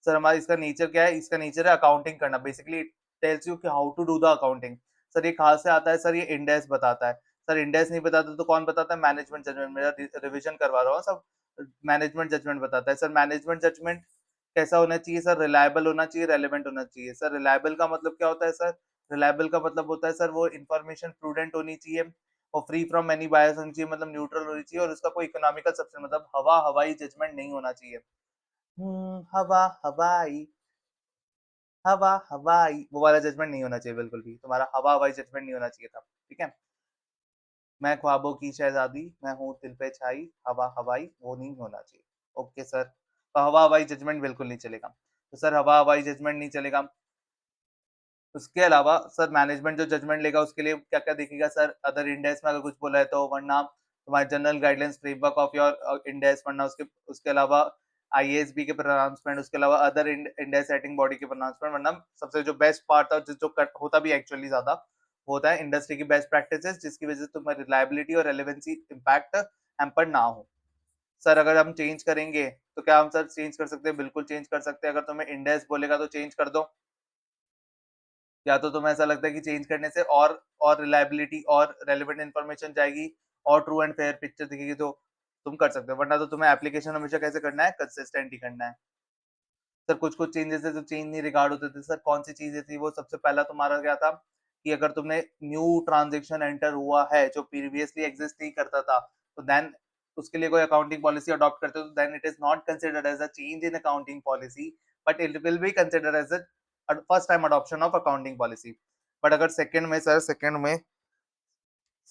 A: Sir हमारा इसका नेचर क्या है, इसका नेचर है अकाउंटिंग करना, बेसिकली इट टेल्स यू कि how to do the accounting. Sir ये कहाँ से आता है, सर ये इंड एस बताता है। सर इंड एस नहीं बताता तो कौन बताता है, मैनेजमेंट जजमेंट, मेरा रिविजन करवा रहा हूँ सब, मैनेजमेंट जजमेंट बताता है। सर मैनेजमेंट जजमेंट कैसा होना चाहिए सर, रिलायबल होना चाहिए, रेलेवेंट होना चाहिए। सर रिलायबल का मतलब क्या होता है सर, रिलायबल का मतलब होता है सर वो इन्फॉर्मेशन प्रूडेंट होनी चाहिए, और फ्री फ्रॉम एनी बायस होनी चाहिए, मतलब न्यूट्रल होनी चाहिए, और उसका कोई इकोनॉमिकल सब्सटेंस, मतलब हवा हवाई जजमेंट नहीं होना चाहिए। हवा हवाई, हवा हवाई वो वाला जजमेंट नहीं होना चाहिए, बिल्कुल भी तुम्हारा हवा हवाई जजमेंट नहीं होना चाहिए था। ठीक है, मैं ख्वाबों की शहजादी, मैं हूँ दिल पे छाई, हवा हवाई वो नहीं होना चाहिए। ओके सर, तो हवा हवाई जजमेंट बिल्कुल नहीं चलेगा। तो सर हवा हवाई जजमेंट नहीं चलेगा। उसके अलावा सर मैनेजमेंट जो जजमेंट लेगा उसके लिए क्या क्या देखेगा सर, अदर इंडेक्स में अगर कुछ बोला है तो, वरना तुम्हारे general guidelines framework of your index, वरना उसके उसके अलावा आईएएसबी के प्रोनाउंसमेंट, उसके अलावा अदर इंडेक्स सेटिंग बॉडी के प्रोनाउंसमेंट, वरना सबसे जो बेस्ट पार्ट था, जो होता भी एक्चुअली ज्यादा, वो होता है इंडस्ट्री की बेस्ट प्रैक्टिसेस, जिसकी वजह से तुम्हारी रिलायबिलिटी और रेलेवेंसी इम्पैक्ट हैम्पर ना हो। सर अगर हम चेंज करेंगे तो क्या हम सर चेंज कर सकते हैं, बिल्कुल चेंज कर सकते हैं। अगर तुम्हें इंडेक्स बोलेगा तो चेंज कर दो, या तो तुम्हें ऐसा लगता है कि चेंज करने से और रिलायबिलिटी और रेलेवेंट इन्फॉर्मेशन जाएगी, और ट्रू एंड फेयर पिक्चर दिखेगी, तो तुम कर सकते हो, वरना तो तुम्हें एप्लीकेशन हमेशा कैसे करना है, कंसिस्टेंट ही करना है। सर कुछ कुछ चेंजेस है जो चेंज नहीं रिगार्ड होते थे, सर कौन सी चीजें थी वो, सबसे पहला तुम्हारा क्या था, कि अगर तुमने न्यू ट्रांजेक्शन एंटर हुआ है जो प्रीवियसली एग्जिस्ट नहीं करता था, तो देन उसके लिए कोई अकाउंटिंग पॉलिसी अडॉप्ट करते हो, तो then it is not considered as a change in accounting policy, but it will be considered as a first time adoption of accounting policy. But अगर सेकंड में सर,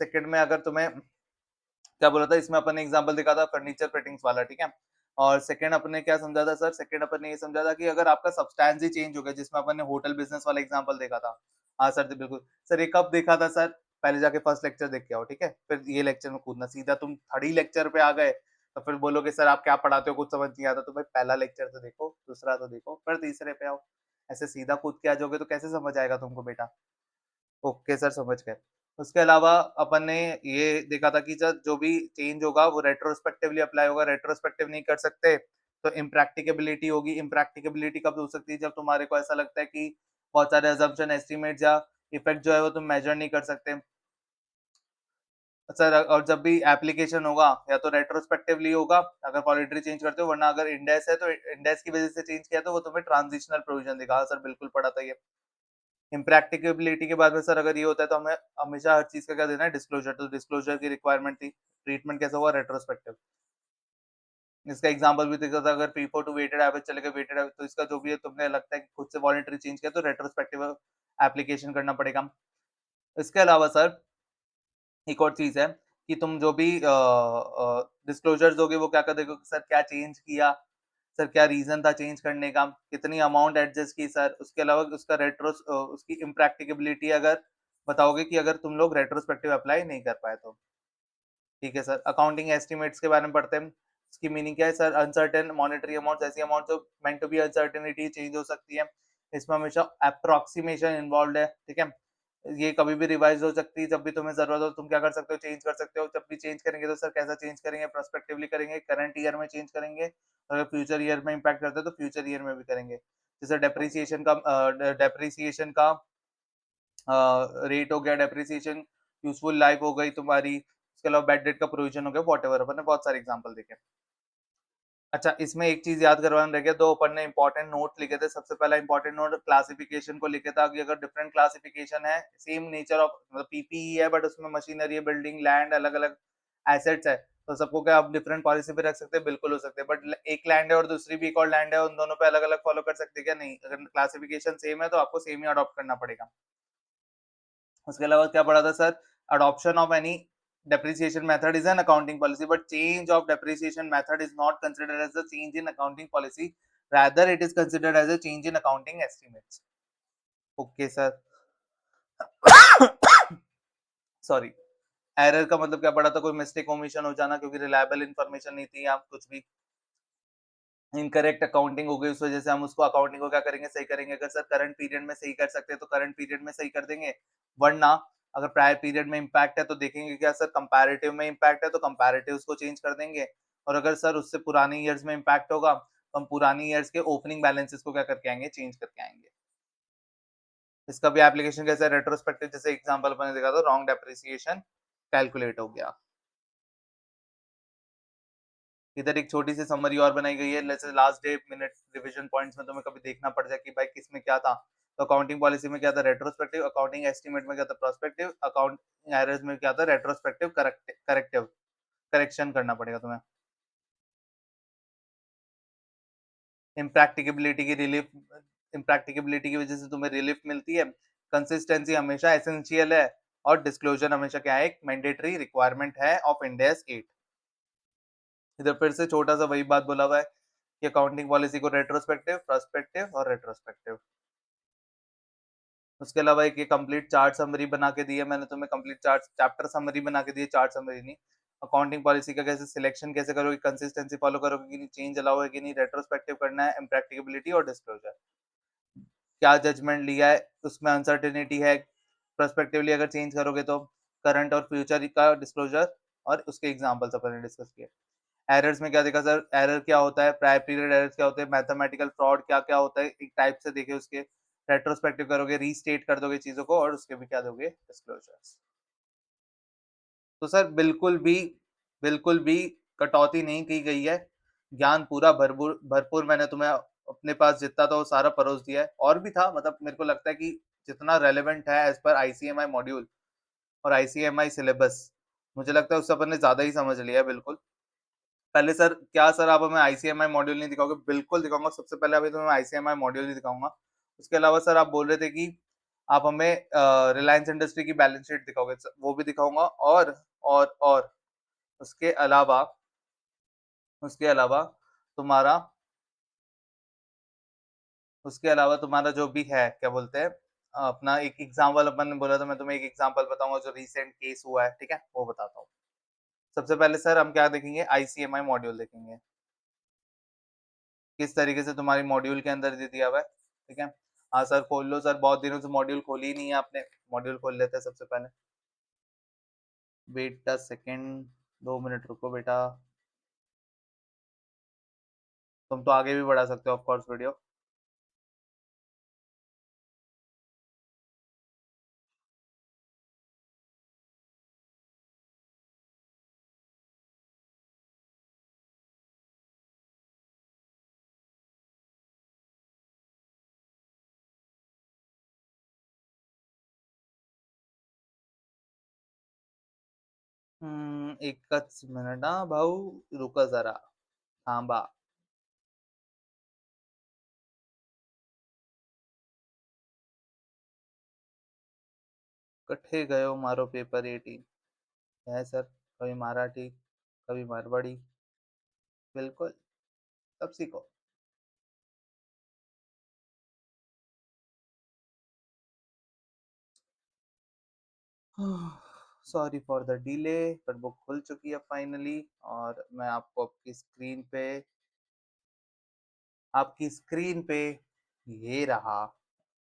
A: सेकंड में अगर तुम्हें क्या बोला था, इसमें अपन ने एग्जांपल देखा था फर्नीचर फिटिंग्स वाला, ठीक है। और सेकंड अपन ने क्या समझा था सर, सेकंड अपन ने ये समझा था कि अगर आपका सब्सटेंस ही चेंज हो गया, जिसमें अपन ने होटल बिजनेस वाला एग्जांपल देखा था। हाँ सर, जी बिल्कुल सर। ये कब देखा था सर? पहले जाके फर्स्ट लेक्चर देख के आओ, ठीक है, फिर ये लेक्चर में कूदना। सीधा तुम थर्ड ही लेक्चर पे आ गए तो फिर बोलोगे सर आप क्या पढ़ाते हो, कुछ समझ नहीं आता। तो भाई पहला लेक्चर तो देखो, दूसरा तो देखो, फिर तीसरे पे आओ। ऐसे सीधा कूद के आ जाओगे तो कैसे समझ आएगा तुमको बेटा? ओके सर, समझ गए। उसके अलावा अपन ने ये देखा था कि जब जो भी चेंज होगा वो रेट्रोस्पेक्टिवली अप्लाई होगा। रेट्रोस्पेक्टिव नहीं कर सकते तो इम्प्रैक्टिकेबिलिटी होगी। इम्प्रैक्टिकेबिलिटी कब हो सकती है? जब तुम्हारे को ऐसा लगता है कि बहुत सारे अजम्पशन, एस्टिमेट या इफेक्ट जो है वो तुम मेजर नहीं कर सकते सर। और जब भी एप्लीकेशन होगा या तो रेट्रोस्पेक्टिवली होगा अगर पॉलिटरी चेंज करते हो, वरना अगर इंडेक्स है तो इंडेक्स की वजह से चेंज किया तो वो तुम्हें ट्रांजिशनल प्रोविजन दिखा। सर बिल्कुल पढ़ा था ये। इम्प्रैक्टिकेबिलिटी के बाद में सर अगर ये होता है तो हमें हमेशा हर चीज का क्या देना है? डिस्क्लोजर। तो डिस्क्लोजर की रिक्वायरमेंट थी। ट्रीटमेंट कैसा हुआ? रेट्रोस्पेक्टिव। इसका एग्जांपल भी देखा था, अगर पी4 टू वेटेड एवरेज चलेगा, वेटेड एवरेज तो इसका जो भी है तुमने लगता है कि खुद से वॉलंटरी चेंज किया तो रेट्रोस्पेक्टिव एप्लीकेशन करना पड़ेगा। इसके अलावा सर एक और चीज है कि तुम जो भी डिस्क्लोजर्स दोगे वो क्या कर देखो सर, क्या चेंज किया सर, क्या रीजन था चेंज करने का, कितनी अमाउंट एडजस्ट की सर। उसके अलावा उसका उसकी इम्प्रैक्टिकेबिलिटी अगर बताओगे कि अगर तुम लोग रेट्रोस्पेक्टिव अप्लाई नहीं कर पाए तो। ठीक है सर। अकाउंटिंग एस्टिमेट्स के बारे में पढ़ते हैं। इसकी मीनिंग क्या है सर? अनसर्टेन मॉनेटरी अमाउंट, ऐसी अमाउंट जो meant to be uncertainty, change हो सकती है। इसमें हमेशा अप्रोक्सीमेशन इन्वॉल्व है, ठीक है। ये कभी भी रिवाइज हो सकती है, जब भी तुम्हें जरूरत हो तुम क्या कर सकते हो? चेंज कर सकते हो। जब भी चेंज करेंगे तो सर कैसा चेंज करेंगे? प्रोस्पेक्टिवली करेंगे, करंट ईयर में चेंज करेंगे। अगर फ्यूचर ईयर में इम्पैक्ट करते हैं तो फ्यूचर ईयर में भी करेंगे। जैसे डेप्रिसिएशन का रेट हो गया, डेप्रिसिएशन यूजफुल लाइफ हो गई तुम्हारी। उसके अलावा बैड डेट का प्रोविजन हो गया, वॉट एवर। अपन ने बहुत सारे एग्जाम्पल देखे। अच्छा, इसमें एक चीज याद करवाना रह गया, दो अपन ने इंपॉर्टेंट नोट लिखे थे। सबसे पहला इंपॉर्टेंट नोट क्लासिफिकेशन को लिखे था कि अगर डिफरेंट क्लासिफिकेशन है, सेम नेचर ऑफ मतलब पीपीई है बट उसमें मशीनरी, बिल्डिंग, लैंड, अलग अलग एसेट्स है, तो सबको क्या आप डिफरेंट पॉलिसी पे रख सकते हैं? बिल्कुल हो सकते हैं। बट एक लैंड है और दूसरी भी एक और लैंड है, उन दोनों पे अलग अलग फॉलो कर सकते हैं क्या? नहीं। अगर क्लासिफिकेशन सेम है तो आपको सेम ही अडॉप्ट करना पड़ेगा। उसके अलावा क्या पढ़ा था sir? Adoption of any depreciation method is an accounting policy, but change of depreciation method is not considered as a change in accounting policy, rather it is considered as a change in accounting estimates. Okay sir. Sorry. Error का मतलब क्या पढ़ा था? कोई mistake, omission हो जाना क्योंकि reliable information नहीं थी, आप कुछ भी इनकरेक्ट अकाउंटिंग हो गई, उस वजह से हम उसको अकाउंटिंग को क्या करेंगे? सही करेंगे। अगर सर करंट पीरियड में सही कर सकते हैं तो करंट पीरियड में सही कर देंगे, वरना अगर प्रायर पीरियड में इम्पैक्ट है तो देखेंगे क्या सर कंपैरेटिव में इम्पैक्ट है तो कंपैरेटिव उसको चेंज कर देंगे। और अगर सर उससे पुरानी ईयर्स में इम्पैक्ट होगा तो हम पुरानी ईयर्स के ओपनिंग बैलेंसेस को क्या करके आएंगे? चेंज करके आएंगे। इसका भी एप्लीकेशन कैसे है? रेट्रोस्पेक्टिव, जैसे एग्जांपल मैंने देखा था, रॉन्ग डेप्रिसिएशन कैलकुलेट हो गया। इधर एक छोटी सी समरी और बनाई गई है, जैसे last day minute revision points में तुम्हें कभी देखना पड़ जाए कि भाई किसमें क्या था। तो अकाउंटिंग पॉलिसी में क्या था? रेट्रोस्पेक्टिव। अकाउंटिंग एस्टिमेट में क्या था? प्रोस्पेक्टिव। अकाउंटिंग एरर्स में क्या था? रेट्रोस्पेक्टिव करेक्टिव करेक्शन करना पड़ेगा तुम्हें। इम्प्रैक्टिकेबिलिटी की रिलीफ, इम्प्रैक्टिकेबिलिटी की वजह से तुम्हें रिलीफ मिलती है। कंसिस्टेंसी हमेशा एसेंशियल है। और डिस्क्लोजर हमेशा क्या है? एक मैंडेटरी रिक्वायरमेंट है ऑफ इंड एस 8। इधर फिर से छोटा सा वही बात बोला हुआ है कि अकाउंटिंग पॉलिसी को रेट्रोस्पेक्टिव, प्रोस्पेक्टिव और रेट्रोस्पेक्टिव। उसके अलावा एक ये कंप्लीट चार्ट समरी बना के दी है मैंने तुम्हें, कंप्लीट चार्ट चैप्टर समरी बना के दी है, चार्ट समरी नहीं। अकाउंटिंग पॉलिसी का कैसे सिलेक्शन कैसे करोगे, कंसिस्टेंसी फॉलो करोगे कि नहीं, चेंज अलाउ है कि नहीं, रेट्रोस्पेक्टिव करना है, इम्प्रैक्टिकेबिलिटी और डिस्क्लोजर, क्या जजमेंट लिया है, उसमें अनसर्टेनिटी है, प्रोस्पेक्टिवली अगर चेंज करोगे तो करंट और फ्यूचर का डिस्क्लोजर, और उसके एग्जांपल्स अपन ने डिस्कस किए। एरर्स में क्या देखा सर? एरर क्या होता है, प्रायर पीरियड एरर्स क्या होते हैं, मैथमेटिकल फ्रॉड क्या क्या होता है, एक टाइप से देखे उसके। रेट्रोस्पेक्टिव करोगे, रीस्टेट कर दोगे चीजों को और उसके भी क्या दोगे? डिस्क्लोजर्स। तो सर बिल्कुल भी कटौती नहीं की गई है। ज्ञान पूरा भरपूर भरपूर मैंने तुम्हें अपने पास जितना था वो सारा परोस दिया है। और भी था, मतलब मेरे को लगता है कि जितना रेलेवेंट है एज पर आईसीएमआई मॉड्यूल और आईसीएमआई सिलेबस, मुझे लगता है उससे अपन ने ज्यादा ही समझ लिया है। बिल्कुल। पहले सर, क्या सर आप हमें आईसीएमआई मॉड्यूल नहीं दिखाओगे? बिल्कुल दिखाऊंगा। सबसे पहले अभी तो मैं आईसीएमआई मॉड्यूल ही दिखाऊंगा। उसके अलावा सर आप बोल रहे थे कि आप हमें रिलायंस इंडस्ट्री की बैलेंस शीट दिखाओगे, वो भी दिखाऊंगा। और उसके अलावा तुम्हारा उसके अलावा तुम्हारा जो भी है, क्या बोलते हैं, अपना एक एग्जाम्पल अपन ने बोला था, मैं तुम्हें एक एग्जाम्पल बताऊंगा जो रिसेंट केस हुआ है, ठीक है, वो बताता हूँ। सबसे पहले सर हम क्या देखेंगे, आईसीएमआई मॉड्यूल देखेंगे, किस तरीके से तुम्हारी मॉड्यूल के अंदर दे दिया हुआ है। ठीक है। हाँ सर, खोल लो सर, बहुत दिनों से मॉड्यूल खोली ही नहीं है आपने। मॉड्यूल खोल लेते हैं सबसे पहले। वेट अ सेकेंड, 2 मिनट रुको बेटा। तुम तो आगे भी बढ़ा सकते हो ऑफ कोर्स वीडियो। 1 मिनिट ना भाऊ, रुका जरा, थांबा. कठे गयो मारो पेपर 18 है सर, कभी मराठी, कभी मारवाड़ी, बिल्कुल, सब सीखो. Sorry for the delay, but वो खुल चुकी है फाइनली, और मैं आपको आपकी स्क्रीन पे ये रहा,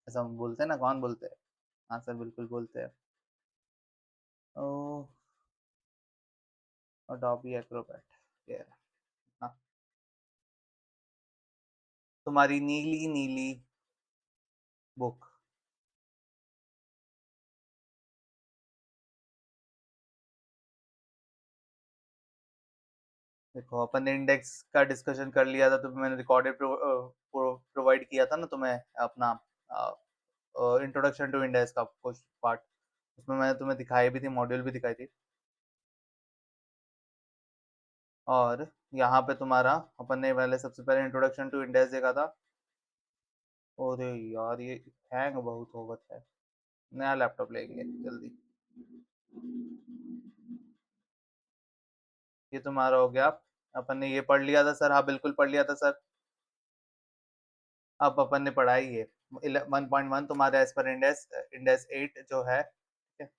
A: ऐसा हम बोलते हैं ना, कौन बोलते हैं? हाँ सर, बिल्कुल बोलते हैं। ओ, अडोबी एक्रोबैट, ये रहा। हाँ, तुम्हारी नीली नीली बुक। देखो, अपन ने इंडेक्स का डिस्कशन कर लिया था, तो मैंने रिकॉर्डेड प्रोवाइड किया था ना तुम्हें, अपना इंट्रोडक्शन टू इंडेक्स का कुछ पार्ट, उसमें मैंने तुम्हें दिखाई भी थी, मॉड्यूल भी दिखाई थी। और यहाँ पे तुम्हारा, अपन ने पहले सबसे पहले इंट्रोडक्शन टू इंडेक्स देखा था। अरे यार, ये हैंग बहुत होगा है। नया लैपटॉप लेंगे जल्दी। ये तुम्हारा हो गया। अपन ने ये पढ़ लिया था सर, हाँ बिल्कुल पढ़ लिया था सर। अब अपन ने पढ़ा ही है 1.1 तुम्हारे एज पर इंडेक्स, इंडेक्स 8 जो है, ठीक है।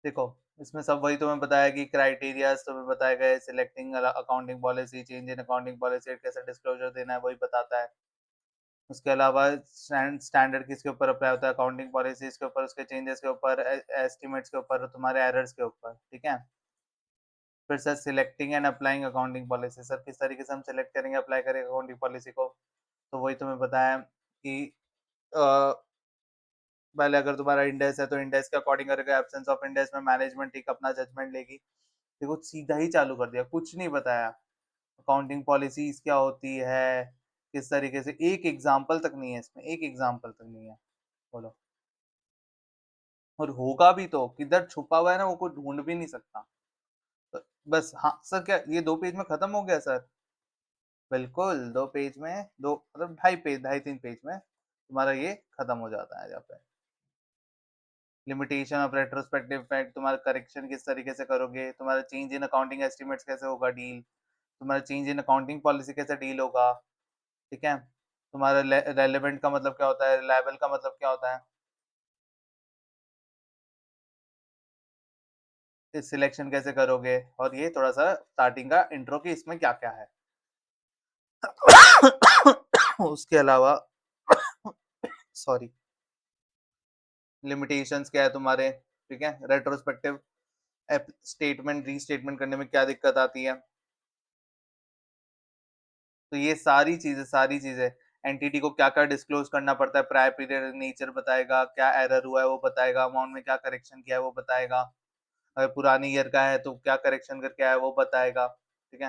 A: देखो, इसमें सब वही तुम्हें बताया कि क्राइटेरियाज तुम्हें बताए गए, selecting accounting policy, change in accounting policy, कैसे डिस्क्लोजर देना है वही बताता है। उसके अलावा स्टैंडर्ड किसके ऊपर अप्लाई होता है, अकाउंटिंग पॉलिसीज के ऊपर, उसके चेंजेस के ऊपर, एस्टिमेट्स के ऊपर, तुम्हारे एरर्स के ऊपर, ठीक है। फिर sir, selecting and applying accounting policy, sir किस तरीके से हम सिलेक्ट करेंगे, अप्लाई करेंगे अकाउंटिंग पॉलिसी को, तो वही तुम्हें बताया कि पहले अगर तुम्हारा इंडेक्स है तो इंडेक्स के अकॉर्डिंग करेगा, एब्सेंस ऑफ इंडेक्स में मैनेजमेंट एक अपना जजमेंट लेगी। देखो, सीधा ही चालू कर दिया, कुछ नहीं बताया। अकाउंटिंग पॉलिसीज क्या होती है, किस तरीके से, एक एग्जाम्पल तक नहीं है इसमें, एक एग्जाम्पल तक नहीं है। बोलो। और होगा भी तो किधर छुपा हुआ है ना, वो कोई ढूंढ भी नहीं सकता। तो बस, हाँ सर, क्या ये 2 पेज में खत्म हो गया सर? बिल्कुल, 2 पेज में, दो मतलब 2.5 पेज, 2.5-3 पेज में तुम्हारा ये खत्म हो जाता है यहाँ पे। लिमिटेशन ऑफ रेट्रोस्पेक्टिव इफेक्ट, तुम्हारा करेक्शन किस तरीके से करोगे, तुम्हारा चेंज इन अकाउंटिंग एस्टिमेट्स कैसे होगा डील, तुम्हारा चेंज इन अकाउंटिंग पॉलिसी कैसे डील होगा, ठीक है। तुम्हारा रेलेवेंट का मतलब क्या होता है, रिलायबल का मतलब क्या होता है, सिलेक्शन कैसे करोगे, और ये थोड़ा सा स्टार्टिंग का इंट्रो की इसमें क्या क्या है। उसके अलावा, सॉरी, लिमिटेशंस क्या है तुम्हारे, ठीक है, रेट्रोस्पेक्टिव स्टेटमेंट रीस्टेटमेंट करने में क्या दिक्कत आती है। तो ये सारी चीजें, एंटिटी को क्या-क्या डिस्क्लोज़ करना पड़ता है, प्रायर पीरियड नेचर बताएगा, क्या एरर हुआ है वो बताएगा, अमाउंट में क्या करेक्शन किया है वो बताएगा। अगर पुरानी ईयर का है तो क्या करेक्शन करके आया है वो बताएगा, ठीक है?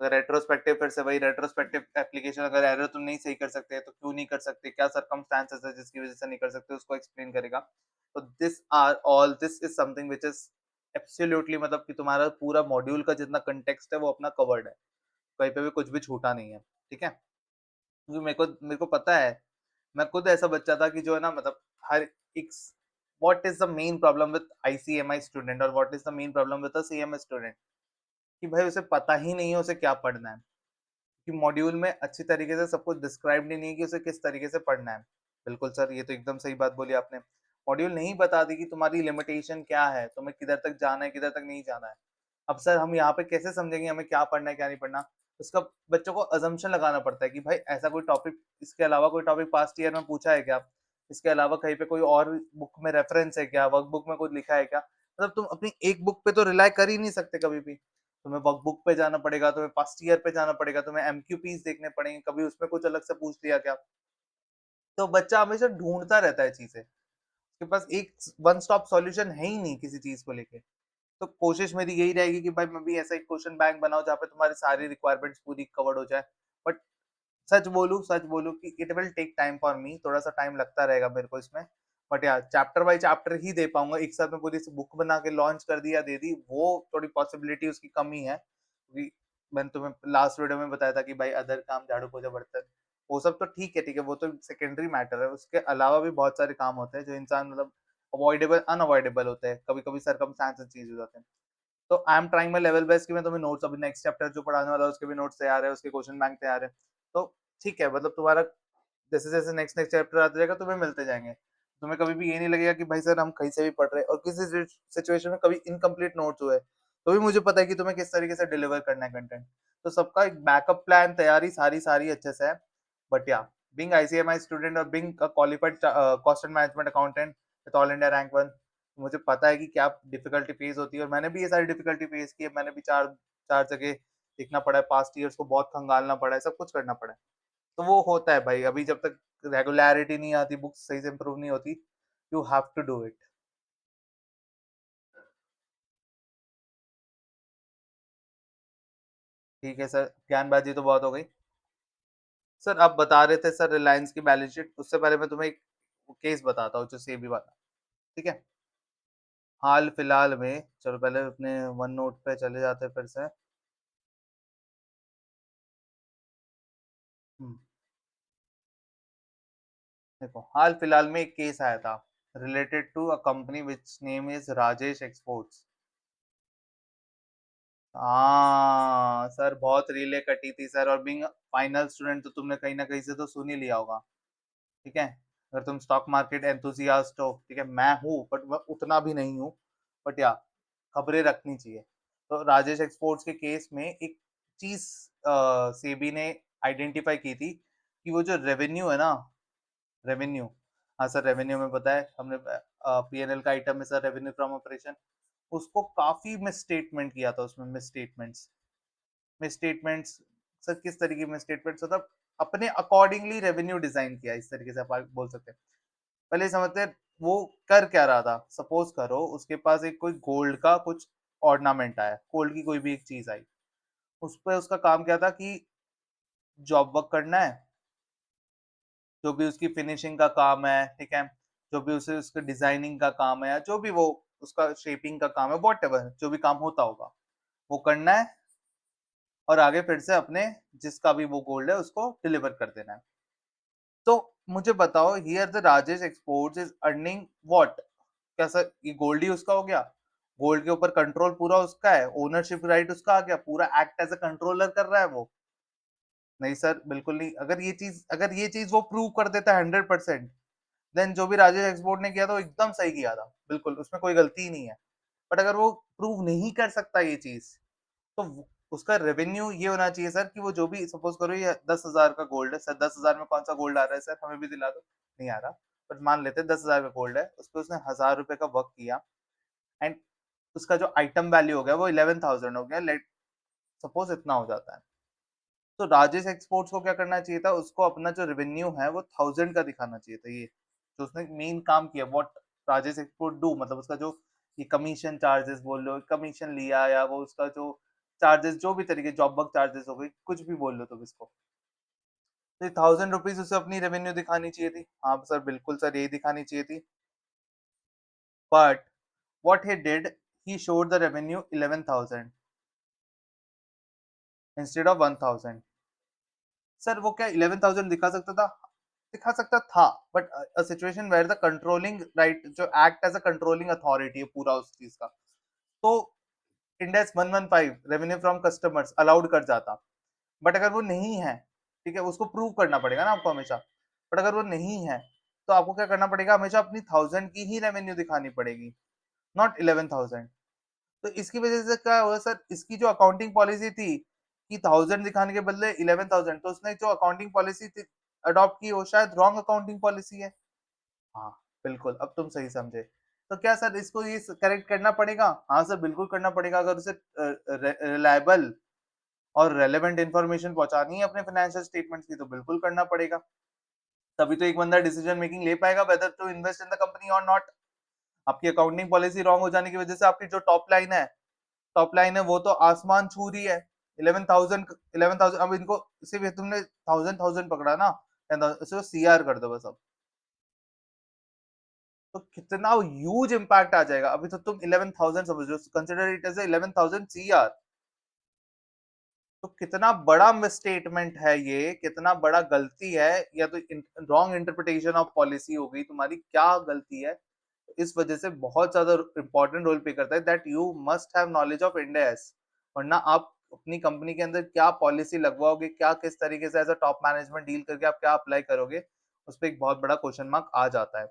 A: अगर रेट्रोस्पेक्टिव फिर से वही रेट्रोस्पेक्टिव एप्लीकेशन अगर एरर तुम नहीं सही कर सकते तो क्यों नहीं कर सकते, क्या सर्कमस्टेंसेस है जिसकी वजह से नहीं कर सकते उसको एक्सप्लेन करेगा। तो this is something which is absolutely मतलब कि तुम्हारा पूरा मॉड्यूल का जितना कंटेक्स्ट है वो अपना कवर्ड है, कहीं पे भी कुछ भी छूटा नहीं है, ठीक है? क्योंकि मेरे को पता है, मैं खुद ऐसा बच्चा था कि जो है ना मतलब हर एक what is the main problem with ICMAI student और what is the main problem with a CMA student, कि भाई उसे पता ही नहीं है उसे क्या पढ़ना है, कि मॉड्यूल में अच्छी तरीके से सब कुछ डिस्क्राइब नहीं है कि उसे किस तरीके से पढ़ना है। बिल्कुल सर, ये तो एकदम सही बात बोली आपने। मॉड्यूल नहीं बता दी कि तुम्हारी लिमिटेशन क्या है, तुम्हें किधर तक जाना है, किधर तक नहीं जाना है। अब सर हम यहाँ पे कैसे समझेंगे हमें क्या पढ़ना है, क्या नहीं पढ़ना? उसका बच्चों को अजम्पशन लगाना पड़ता है कि भाई ऐसा कोई टॉपिक, इसके अलावा कोई टॉपिक पास्ट ईयर में पूछा है क्या? इसके अलावा कहीं पे कोई और बुक में रेफरेंस है क्या? वर्कबुक में कुछ लिखा है क्या? मतलब तुम अपनी एक बुक पे तो रिलाय कर ही नहीं सकते कभी भी। तुम्हें वर्कबुक पे जाना पड़ेगा, तुम्हें पास्ट ईयर पे जाना पड़ेगा, तुम्हें एमक्यूपीस देखने पड़ेंगे, कभी उसमें कुछ अलग से पूछ लिया क्या? तो बच्चा हमेशा ढूंढता रहता है चीजें, उसके पास एक वन स्टॉप सॉल्यूशन है ही नहीं किसी चीज को लेके। तो कोशिश मेरी यही रहेगी कि भाई मैं भी ऐसा एक क्वेश्चन बैंक बनाऊं जहाँ पे तुम्हारी सारी रिक्वायरमेंट्स पूरी कवर्ड हो जाए। बट सच बोलूं कि it will take time for me, थोड़ा सा टाइम लगता रहेगा मेरे को इसमें। बट यार चैप्टर बाय चैप्टर ही दे पाऊंगा, एक साथ में पूरी बुक बना के लॉन्च कर दिया दे दी, वो थोड़ी पॉसिबिलिटी उसकी कमी है, क्योंकि मैंने तुम्हें लास्ट वीडियो में बताया था कि भाई अदर काम झाड़ू पोछा बर्तन वो सब तो ठीक है, वो तो सेकेंडरी मैटर है। उसके अलावा भी बहुत सारे काम होते हैं जो इंसान मतलब अवॉइडेबल अनअवॉइडेबल होते हैं, कभी कभी सरकमस्टांसेस चीज हो जाते हैं। तो I am trying my level best कि मैं तुम्हें नोट्स, अभी नेक्स्ट चैप्टर जो पढ़ाने वाला है उसके भी नोट्स तैयार है, उसके क्वेश्चन बैंक तैयार है। तो ठीक है, मतलब तुम्हारा जैसे जैसे नेक्स्ट नेक्स्ट चैप्टर आता जाएगा तुम्हें मिलते जाएंगे, तुम्हें कभी भी ये नहीं लगेगा कि भाई सर हम कहीं से भी पढ़ रहे हैं, और किसी सिचुएशन में कभी इनकम्प्लीट नोट्स हुए तो भी मुझे पता है कि तुम्हें किस तरीके से डिलीवर करना है कंटेंट। तो सबका एक बैकअप प्लान तैयारी सारी सारी अच्छे से है। बट या बीइंग आईसीएमआई स्टूडेंट और being a qualified cost and management accountant with all India rank 1, मुझे पता है कि क्या डिफिकल्टी फेस होती है, और मैंने भी ये सारी डिफिकल्टी फेस की है। मैंने भी चार चार जगह देखना पड़ा है, पास्ट ईयर्स को बहुत खंगालना पड़ा है, सब कुछ करना पड़ा है। तो वो होता है भाई, अभी जब तक रेगुलरिटी नहीं आती, बुक्स सही से इम्प्रूव नहीं होती, you have to do it. ठीक है सर, ज्ञानबाजी तो बहुत हो गई। सर आप बता रहे थे सर रिलायंस की बैलेंस शीट, उससे पहले मैं तुम्हें एक केस बताता हूँ जो सेबी वाला, ठीक है? हाल फिलहाल में, चलो पहले अपने वन नोट पे चले जाते हैं फिर से। हम्म, देखो हाल फिलहाल में एक केस आया था related to a company which name is Rajesh exports. हाँ सर, बहुत रीले कटी थी सर, और बीइंग फाइनल स्टूडेंट तो तुमने कहीं ना कहीं से तो सुन ही लिया होगा, ठीक है? अगर तुम स्टॉक मार्केट एंथुसियास्ट हो, ठीक है, मैं हूँ बट मैं उतना भी नहीं हूँ, बट या खबरें रखनी चाहिए। तो राजेश एक्सपोर्ट्स के केस में एक चीज सेबी ने आइडेंटिफाई की थी कि वो जो रेवेन्यू है ना, रेवेन्यू, हाँ सर रेवेन्यू में पता है हमने पीएनएल का आइटम है सर, रेवेन्यू फ्रॉम ऑपरेशन, उसको काफी मिसस्टेटमेंट किया था उसमें, मिसस्टेटमेंट्स। मिसस्टेटमेंट्स सर किस तरीके में स्टेटमेंट्स, मतलब अपने अकॉर्डिंगली रेवेन्यू डिजाइन किया, इस तरीके से आप बोल सकते हैं। पहले समझते हैं वो कर क्या रहा था। सपोज करो उसके पास एक कोई गोल्ड का कुछ ऑर्नामेंट आया, गोल्ड की कोई भी एक चीज आई, उस पर उसका काम क्या था कि जॉब वर्क करना है, जो भी उसकी फिनिशिंग का काम है, ठीक है, जो भी उसे उसके डिजाइनिंग का काम है, या जो भी वो उसका शेपिंग का काम है, वॉट एवर जो भी काम होता होगा वो करना है, और आगे फिर से अपने जिसका भी वो गोल्ड है उसको डिलीवर कर देना है। तो मुझे बताओ, here the Rajesh exports is earning what? क्या सर ये गोल्ड ही उसका हो गया? गोल्ड के ऊपर कंट्रोल पूरा उसका है, ओनरशिप राइट उसका आ गया, पूरा एक्ट एज अ कंट्रोलर कर रहा है वो? नहीं सर, बिल्कुल नहीं। अगर ये चीज वो प्रूव कर देता है 100%, देन जो भी राजेश एक्सपोर्ट ने किया था वो एकदम सही किया था, बिल्कुल उसमें कोई गलती ही नहीं है। बट अगर वो प्रूव नहीं कर सकता ये चीज, तो उसका रेवेन्यू ये होना चाहिए सर कि वो जो भी, सपोज करो ये 10,000 का गोल्ड है सर, 10,000 में कौन सा गोल्ड आ रहा है सर, हमें भी दिला दो। नहीं आ रहा, बट मान लेते हैं 10,000 का गोल्ड है, उस पर उसने 1,000 रुपए का वर्क किया, एंड उसका जो आइटम वैल्यू हो गया वो 11,000 हो गया, लेट सपोज इतना हो जाता है। तो राजेश एक्सपोर्ट्स को क्या करना चाहिए था, उसको अपना जो रेवेन्यू है वो 1000 का दिखाना चाहिए था। ये जो उसने मेन काम किया, व्हाट राजेश एक्सपोर्ट डू, मतलब उसका जो ये कमीशन चार्जेस बोल लो, कमीशन लिया या वो उसका जो चार्जेस, जो भी तरीके जॉब वर्क चार्जेस हो गई, कुछ भी बोल लो तुम इसको, तो 1000 रुपीज उसे अपनी रेवेन्यू दिखानी चाहिए थी। हाँ सर, बिल्कुल सर, यही दिखानी चाहिए थी। But what he did, he showed the revenue 11,000 instead of 1000। Sir वो क्या 11,000 दिखा सकता था? दिखा सकता था, but a situation where the controlling right, जो act as a controlling authority है पूरा उस चीज का, तो Ind AS 115 revenue from customers allowed कर जाता। बट अगर वो नहीं है, ठीक है, उसको प्रूव करना पड़ेगा ना आपको हमेशा। बट अगर वो नहीं है, तो आपको क्या करना पड़ेगा, हमेशा अपनी 1000 की ही रेवेन्यू दिखानी पड़ेगी, नॉट 11,000। तो इसकी वजह से क्या हुआ सर, इसकी जो अकाउंटिंग पॉलिसी थी कि 1000 दिखाने के बदले 11,000, तो उसने जो अकाउंटिंग पॉलिसी अडॉप्ट की, वो शायद रॉन्ग अकाउंटिंग पॉलिसी है। हाँ, बिल्कुल, अब तुम सही समझे। तो क्या सर इसको ये करेक्ट करना पड़ेगा? हाँ सर, बिल्कुल करना पड़ेगा। अगर उसे रिलायबल और रेलेवेंट इन्फॉर्मेशन पहुंचानी है अपने फाइनेंशियल स्टेटमेंट्स की, तो बिल्कुल करना पड़ेगा। तभी तो एक बंदा डिसीजन मेकिंग ले पाएगा whether to invest in the company और नॉट। आपकी अकाउंटिंग पॉलिसी रॉन्ग हो जाने की वजह से आपकी जो टॉप लाइन है वो तो आसमान छू रही है। 11,000 अब इनको सिर्फ तुमने थाउजेंड थाउजेंड पकड़ा ना, इसको सीआर कर दो बस अब, तो कितना ह्यूज इम्पैक्ट आ जाएगा। अभी तो तुम 11,000 समझ रहे हो, कंसिडर इट एज 11,000 सीआर। तो कितना बड़ा मिसस्टेटमेंट है ये, कितना बड़ा गलती है, या तो रॉन्ग इंटरप्रिटेशन ऑफ पॉलिसी हो गई तुम्हारी, क्या गलती है। इस वजह से बहुत ज्यादा इंपॉर्टेंट रोल प्ले करता है that you must have knowledge of end S, वरना आप अपनी कंपनी के अंदर क्या पॉलिसी लगवाओगे, क्या किस तरीके से as a top management deal करके आप क्या अप्लाई करोगे, उस पर एक बहुत बड़ा क्वेश्चन मार्क आ जाता है।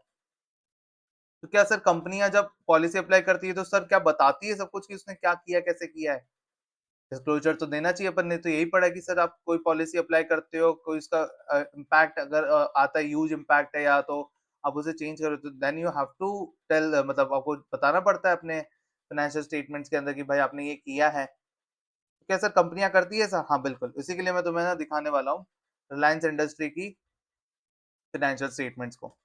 A: तो क्या सर कंपनियां जब पॉलिसी अप्लाई करती है तो सर क्या बताती है सब कुछ कि उसने क्या किया, कैसे किया है? डिस्क्लोजर तो देना चाहिए। अपन ने तो यही पढ़ा है कि सर आप कोई पॉलिसी अप्लाई करते हो, कोई उसका इम्पैक्ट अगर आता है, ह्यूज इम्पैक्ट है, या तो आप उसे चेंज करो, तो then you have to tell, मतलब आपको बताना पड़ता है अपने फाइनेंशियल स्टेटमेंट्स के अंदर कि भाई आपने ये किया है। तो क्या सर कंपनियां करती है सर? हाँ बिल्कुल, इसी के लिए मैं तुम्हें ना दिखाने वाला हूँ रिलायंस इंडस्ट्री की फाइनेंशियल स्टेटमेंट्स को।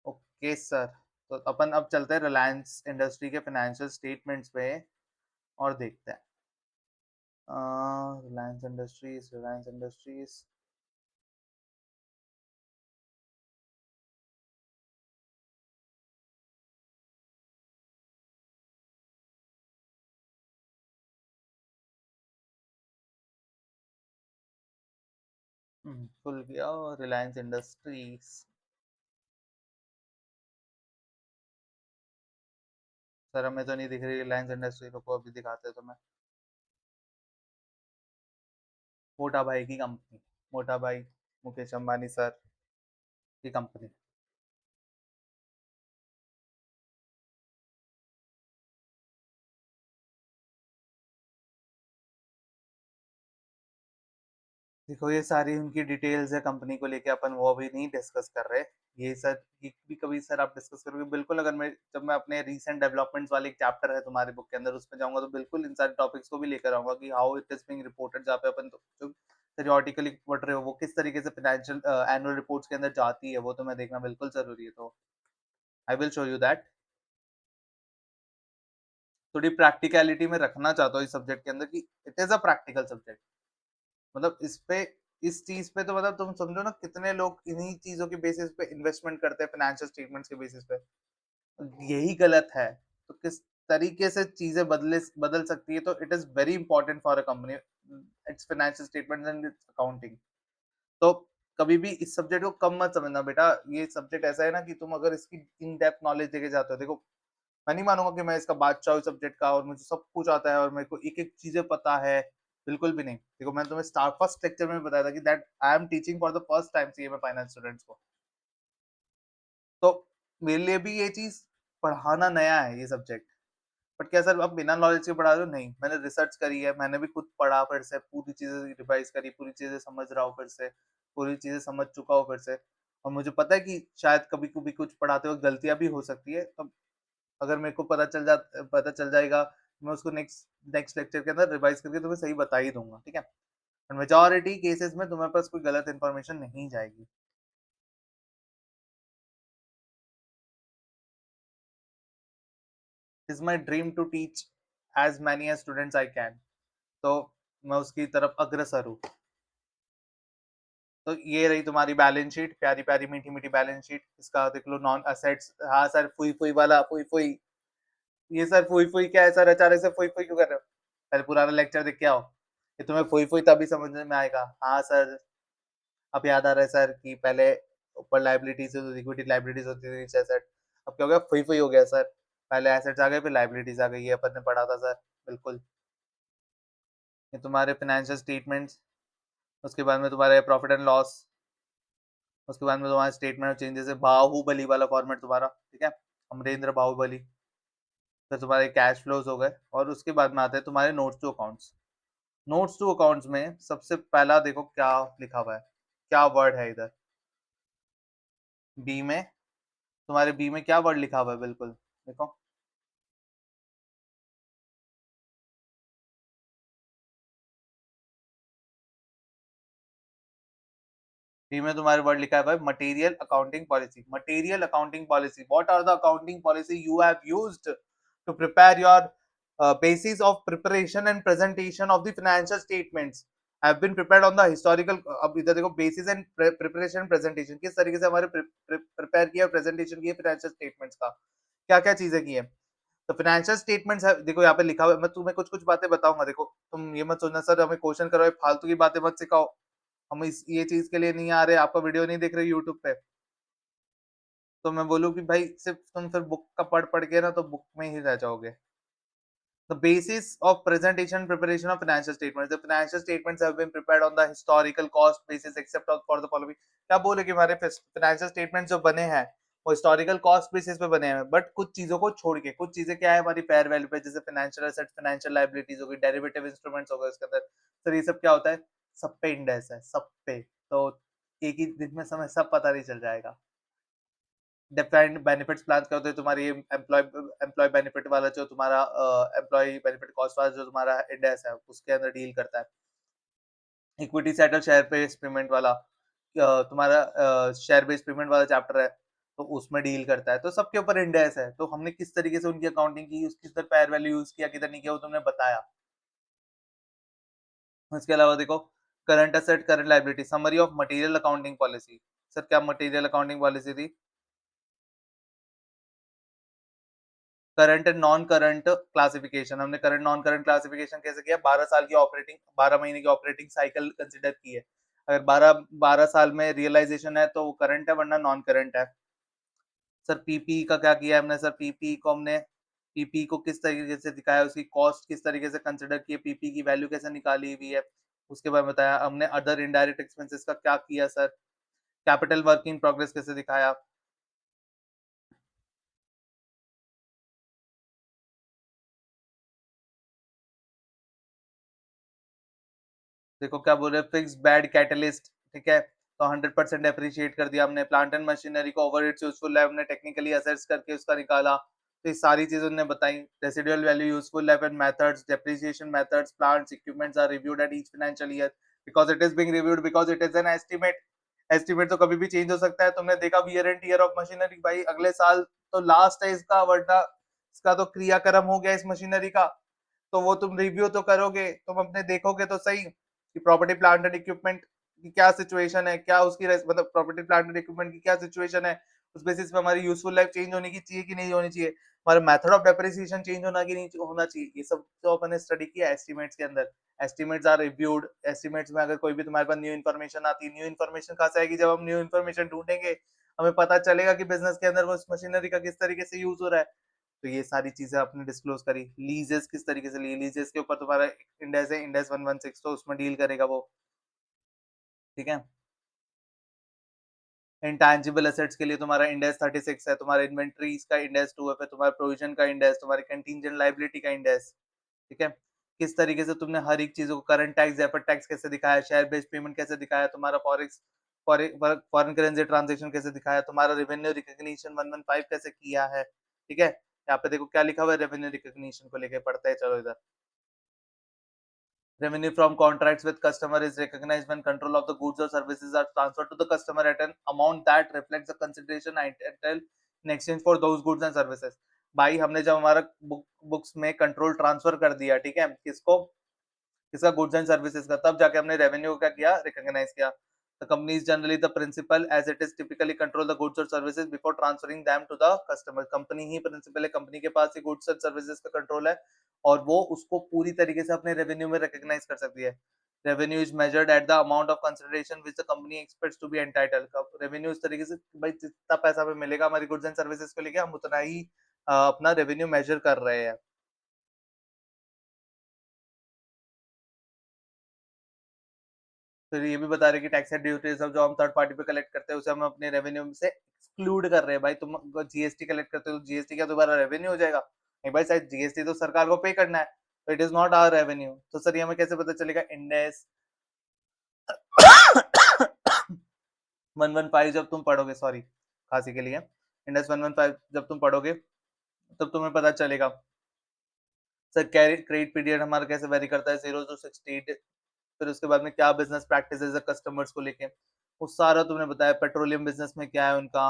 A: ओके सर, तो अपन अब चलते हैं रिलायंस इंडस्ट्री के फाइनेंशियल स्टेटमेंट्स पे और देखते हैं। रिलायंस इंडस्ट्रीज। खुल गया रिलायंस इंडस्ट्रीज। सर हमें तो नहीं दिख रही रिलायंस इंडस्ट्री, को अभी दिखाते हैं तुम्हें। मोटा भाई की कंपनी, मोटा भाई मुकेश अंबानी सर की कंपनी। देखो ये सारी उनकी डिटेल्स है कंपनी को लेके, अपन वो अभी नहीं डिस्कस कर रहे। ये सर, ये भी कभी सर आप डिस्कस करोगे बिल्कुल, अगर मैं जब मैं अपने रीसेंट डेवलपमेंट्स वाले एक चैप्टर है तुम्हारी बुक के अंदर उसमें जाऊंगा, तो बिल्कुल इन सारे टॉपिक्स को भी लेकर आऊंगा कि how it is being reported, जहाँ पे अपन तो जो periodically पढ़ रहे हो वो किस तरीके से फाइनेंशियल एनुअल रिपोर्ट्स के अंदर जाती है, वो तो मैं देखना बिल्कुल जरूरी है। तो I will show you that. थोड़ी प्रैक्टिकलिटी में रखना चाहता हूँ इस सब्जेक्ट के अंदर कि it is a practical subject. मतलब इस पे, इस चीज पे तो मतलब तुम समझो ना कितने लोग इन्हीं चीजों के बेसिस पे इन्वेस्टमेंट करते हैं, फाइनेंशियल स्टेटमेंट्स के बेसिस पे। यही गलत है। तो किस तरीके से चीजें बदले बदल सकती है, तो it is very important for a company, it's financial statements and it's accounting. तो कभी भी इस सब्जेक्ट को कम मत समझना बेटा। ये सब्जेक्ट ऐसा है ना कि तुम अगर इसकी इन डेप्थ नॉलेज लेके जाते हो, देखो मैं नहीं मानूंगा कि मैं इसका बादशाह हूँ सब्जेक्ट का और मुझे सब कुछ आता है और मेरे को एक एक चीजें पता है, बिल्कुल भी नहीं। देखो मैंने तुम्हें स्टार फर्स्ट लेक्चर में बताया था कि that I am teaching for the first time CA में फाइनेंस स्टूडेंट्स को। तो मेरे लिए भी ये चीज पढ़ाना नया है, ये सब्जेक्ट। बट क्या सर आप बिना नॉलेज के पढ़ा रहे हो? नहीं, मैंने रिसर्च करी है, मैंने भी खुद पढ़ा, फिर से पूरी चीजें रिवाइज करी, पूरी चीजें समझ रहा हूँ फिर से, पूरी चीजें समझ चुका हूँ फिर से। और मुझे पता है कि शायद कभी कभी कुछ पढ़ाते वक्त गलतियां भी हो सकती है, तो अगर मेरे को पता चल जाएगा मैं उसको नेक्स्ट नेक्स्ट लेक्चर के अंदर रिवाइज़ करके तुम्हें सही बता ही दूँगा, ठीक है? और मेजॉरिटी केसेज़ में तुम्हारे पास कोई गलत इन्फॉर्मेशन नहीं जाएगी। It's my dream to teach as many as students I can. तो मैं उसकी तरफ अग्रसर हूँ। तो ये रही तुम्हारी बैलेंस शीट, प्यारी-प्यारी, मीठी-मीठी बैलेंस शीट। इसका देख लो नॉन असेट्स। हाँ सर, फुई-फुई वाला फुई-फुई। ये सर फुई-फुई क्या है सर? अचानक से फुई-फुई क्यों कर रहे हो? पहले पुराना लेक्चर देख के आओ। ये तुम्हें फुई-फुई तभी समझ में आएगा। हाँ सर, अब याद आ रहा है सर कि पहले ऊपर लायबिलिटीज़ होती थी, इक्विटी लायबिलिटीज़ होती थी, नीचे एसेट। अब क्या हो गया? फुई-फुई हो गया सर। पहले एसेट्स आ गए, फिर लायबिलिटीज़ आ गई। ये अपन ने पढ़ा था सर, बिल्कुल। ये तुम्हारे फाइनेंशियल स्टेटमेंट्स, उसके बाद में तुम्हारे प्रॉफिट एंड लॉस, उसके बाद में तुम्हारा स्टेटमेंट ऑफ चेंजेस है, बाहुबली वाला फॉर्मेट तुम्हारा, ठीक है? अमरेंद्र बाहुबली। फिर तुम्हारे कैश फ्लोज हो गए और उसके बाद में आते हैं तुम्हारे notes to accounts. Notes to accounts में सबसे पहला देखो क्या लिखा हुआ है, क्या वर्ड है इधर बी में। तुम्हारे बी में क्या वर्ड लिखा हुआ है, बिल्कुल देखो। बी में तुम्हारे वर्ड लिखा हुआ है material accounting policy. Material accounting policy, what are the accounting policy you have used to prepare your basis of preparation and presentation of the financial statements have been prepared on the historical। अब इधर देखो, basis and preparation presentation, किस तरीके से हमारे prepare किया, presentation किया financial statements का, क्या क्या चीजें की है। तो फाइनेंशियल स्टेटमेंट्स है, देखो यहाँ पे लिखा हुआ है। मैं तुम्हें कुछ कुछ बातें बताऊंगा, देखो तुम ये मत सोचना सर हमें क्वेश्चन करो, फालतू की बातें मत सिखाओ। हम इस ये चीज के लिए नहीं आ रहे, आपका वीडियो नहीं देख रहे यूट्यूब पे। तो मैं बोलूँ कि भाई सिर्फ तुम फिर बुक का पढ़ पढ़ के ना तो बुक में ही रह जाओगे। The basis of presentation and preparation of financial statements. The financial statements have been prepared on the historical cost basis except for the following। क्या बोले कि हमारे फाइनेंशियल स्टेटमेंट्स जो बने हैं वो हिस्टोरिकल कॉस्ट बेसिस पे बने हैं, बट कुछ चीजों को छोड़ के, कुछ चीजें क्या है हमारी फेयर वैल्यू पे, जैसे फाइनेंशियल एसेट, फाइनेंशियल लायबिलिटीज हो गई, डेरिवेटिव इंस्ट्रूमेंट्स हो गए उसके अंदर। सर ये सब क्या होता है? सब पे इंडेक्स है, सब पे। तो एक ही दिन में समय सब पता नहीं चल जाएगा। डिफरेंट बेनिफिट्स प्लान करते हो तुम्हारी एम्प्लॉय एम्प्लॉय बेनिफिट वाला, जो तुम्हारा एम्प्लॉय बेनिफिट कॉस्ट वाला जो तुम्हारा इंडेक्स है उसके अंदर डील करता है। Equity settle share based payment वाला तुम्हारा शेयर बेस्ड पेमेंट वाला चैप्टर है, तो उसमें डील करता है। तो सबके ऊपर इंडेक्स है, तो हमने किस तरीके से उनकी अकाउंटिंग की, उसकी किधर फेयर वैल्यू यूज किया, किधर नहीं किया, वो तुमने बताया। इसके अलावा देखो, current asset, current liability, summary of material accounting policy. Sir क्या मटेरियल अकाउंटिंग पॉलिसी थी? Current and non current classification. हमने करंट नॉन करंट क्लासिफिकेशन कैसे किया? 12 साल की ऑपरेटिंग, 12 महीने की ऑपरेटिंग साइकिल कंसिडर की है। अगर 12 साल में रियलाइजेशन है तो वो करंट है, वरना नॉन करंट है। सर पीपी का क्या किया हमने? सर पीपी को हमने, पीपी को किस तरीके से दिखाया, उसकी कॉस्ट किस तरीके से कंसिडर की है, पीपी की वैल्यू कैसे निकाली हुई है, उसके बाद बताया हमने। अदर इनडायरेक्ट एक्सपेंसेस का क्या किया sir? Capital work in progress कैसे दिखाया? देखो क्या बोल रहे हैं, फिक्स बेड कैटलिस्ट, ठीक है? तो 100% अप्रिशिएट कर दिया हमने। प्लांट एंड मशीनरी को ओवर इट्स यूजफुल लाइफ हमने टेक्निकली असेस करके उसका निकाला। तो ये सारी चीजें उन्होंने बताई। Residual value, useful life and methods, depreciation methods, plants equipments are reviewed at each financial year because it is being reviewed, because it is an estimate. Estimate तो कभी भी चेंज हो सकता है। तुमने देखा wear and tear of machinery, भाई अगले साल तो लास्ट है इसका, वरना इसका तो क्रियाक्रम हो गया इस मशीनरी का। तो वो तुम रिव्यू तो करोगे, तुम अपने देखोगे तो सही कि प्रॉपर्टी प्लांट एंड इक्विपमेंट की क्या सिचुएशन है, क्या उसकी मतलब प्रॉपर्टी प्लांट एंड इक्विपमेंट की क्या सिचुएशन है। उस बेसिस पे हमारी यूजफुल लाइफ चेंज होने की चाहिए कि नहीं होनी चाहिए, हमारा मेथड ऑफ डेप्रिसिएशन चेंज होना कि नहीं होना चाहिए। ये सब तो अपन ने स्टडी किया एस्टिमेट्स के अंदर। Estimates are reviewed. एस्टिमेट्स में अगर कोई भी तुम्हारे पास न्यू इन्फॉर्मेशन आती है, न्यू इन्फॉर्मेशन कहाँ से आएगी? जब हम न्यू इन्फॉर्मेशन ढूंढेंगे, हमें पता चलेगा कि बिजनेस के अंदर वो मशीनरी का किस तरीके से यूज हो रहा है। तो ये सारी चीजें आपने डिस्क्लोज करी। लीजेस किस तरीके से लिए, लीजेस के ऊपर तुम्हारा इंडेक्स है, इंडेक्स 116, तो उसमें डील करेगा वो, ठीक है? इंटैंजिबल एसेट्स के लिए तुम्हारा इंडेक्स 36 है, तुम्हारा इन्वेंट्रीज का इंडेक्स 2 है, तुम्हारा प्रोविजन का इंडेक्स, तुम्हारी कंटीजेंट लायबिलिटी का इंडेक्स, ठीक है? किस तरीके से तुमने हर एक चीजों को, करंट टैक्स, डेफर्ड टैक्स कैसे दिखाया, शेयर बेस्ड पेमेंट कैसे दिखाया, तुम्हारा फॉरेक्स फॉरेन करेंसी ट्रांजैक्शन कैसे दिखाया, तुम्हारा रेवेन्यू रिकॉग्निशन 115 कैसे किया है, ठीक है? यहाँ पे देखो क्या लिखा हुआ है, रेवेन्यू रिकॉग्निशन को लेके पढ़ते हैं, चलो इधर। Revenue from contracts with customer is recognized when control of the goods or services are transferred to the customer at an amount that reflects the consideration entitled in exchange for those goods and services. भाई हमने जब हमारा books में control transfer कर दिया, ठीक है, किसको, किसका, गुड्स एंड सर्विसेज का, तब जाके हमने रेवेन्यू का किया, रिकॉग्नाइज किया। The company is generally the principal as it is typically control the goods or services before transferring them to the customer. Company ही प्रिंसिपल है, कंपनी के पास ही गुड्स और सर्विसेज का कंट्रोल है और वो उसको पूरी तरीके से अपने रेवेन्यू में रिकॉग्नाइज कर सकती है। Revenue is measured at the amount of consideration which the company expects to be entitled. Revenue इस तरीके से, भाई जितना पैसा हमें मिलेगा हमारी गुड्स एंड सर्विसेज को लेके, हम उतना ही अपना रेवेन्यू मेजर कर रहे हैं। फिर ये भी बता रहे कि टैक्स एंड ड्यूटी सब जो हम थर्ड पार्टी पे कलेक्ट करते हैं उसे हम अपने रेवेन्यू से एक्सक्लूड कर रहे हैं। भाई तुम जीएसटी कलेक्ट करते हो तो जीएसटी क्या दोबारा रेवेन्यू हो जाएगा? नहीं भाई, शायद जीएसटी तो सरकार को पे करना है, तो it is not our revenue. तो सर ये हमें कैसे पता चलेगा? इंडेस 115 जब तुम पढ़ोगे, सॉरी खांसी के लिए, इंडेस 115 जब तुम पढ़ोगे तब तुम्हें पता चलेगा। सर क्रेडिट पीरियड हमारा कैसे वेरी करता है, 0 to 60। फिर उसके बाद में क्या बिजनेस प्रैक्टिसेस है कस्टमर्स को लेके, वो सारा तुमने बताया। पेट्रोलियम बिजनेस में क्या है उनका,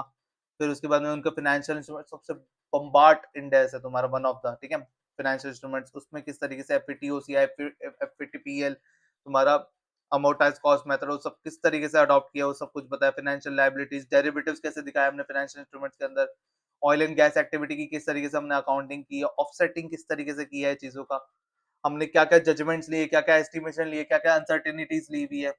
A: फिर उसके बाद में उनका फाइनेंशियल इंस्ट्रूमेंट सबसे बम्बार्ट इंडेक्स है तुम्हारा, वन ऑफ द, ठीक है, फाइनेंशियल इंस्ट्रूमेंट्स, उसमें किस तरीके से एफपीटी, ओसीआई, एफपीटीपीएल, तुम्हारा अमोर्टाइज कॉस्ट मेथड, वो सब किस तरीके से अडॉप्ट किया, वो सब कुछ बताया। फाइनेंशियल लायबिलिटीज, डेरिवेटिव्स कैसे दिखाया हमने फाइनेंशियल इंस्ट्रूमेंट्स के अंदर। ऑयल एंड गैस एक्टिविटी की किस तरीके से हमने अकाउंटिंग की है, ऑफसेटिंग किस तरीके से किया है चीजों का, हमने क्या क्या जजमेंट्स लिए, क्या क्या एस्टिमेशन लिए, क्या क्या अनसर्टेनिटीज ली हुई है,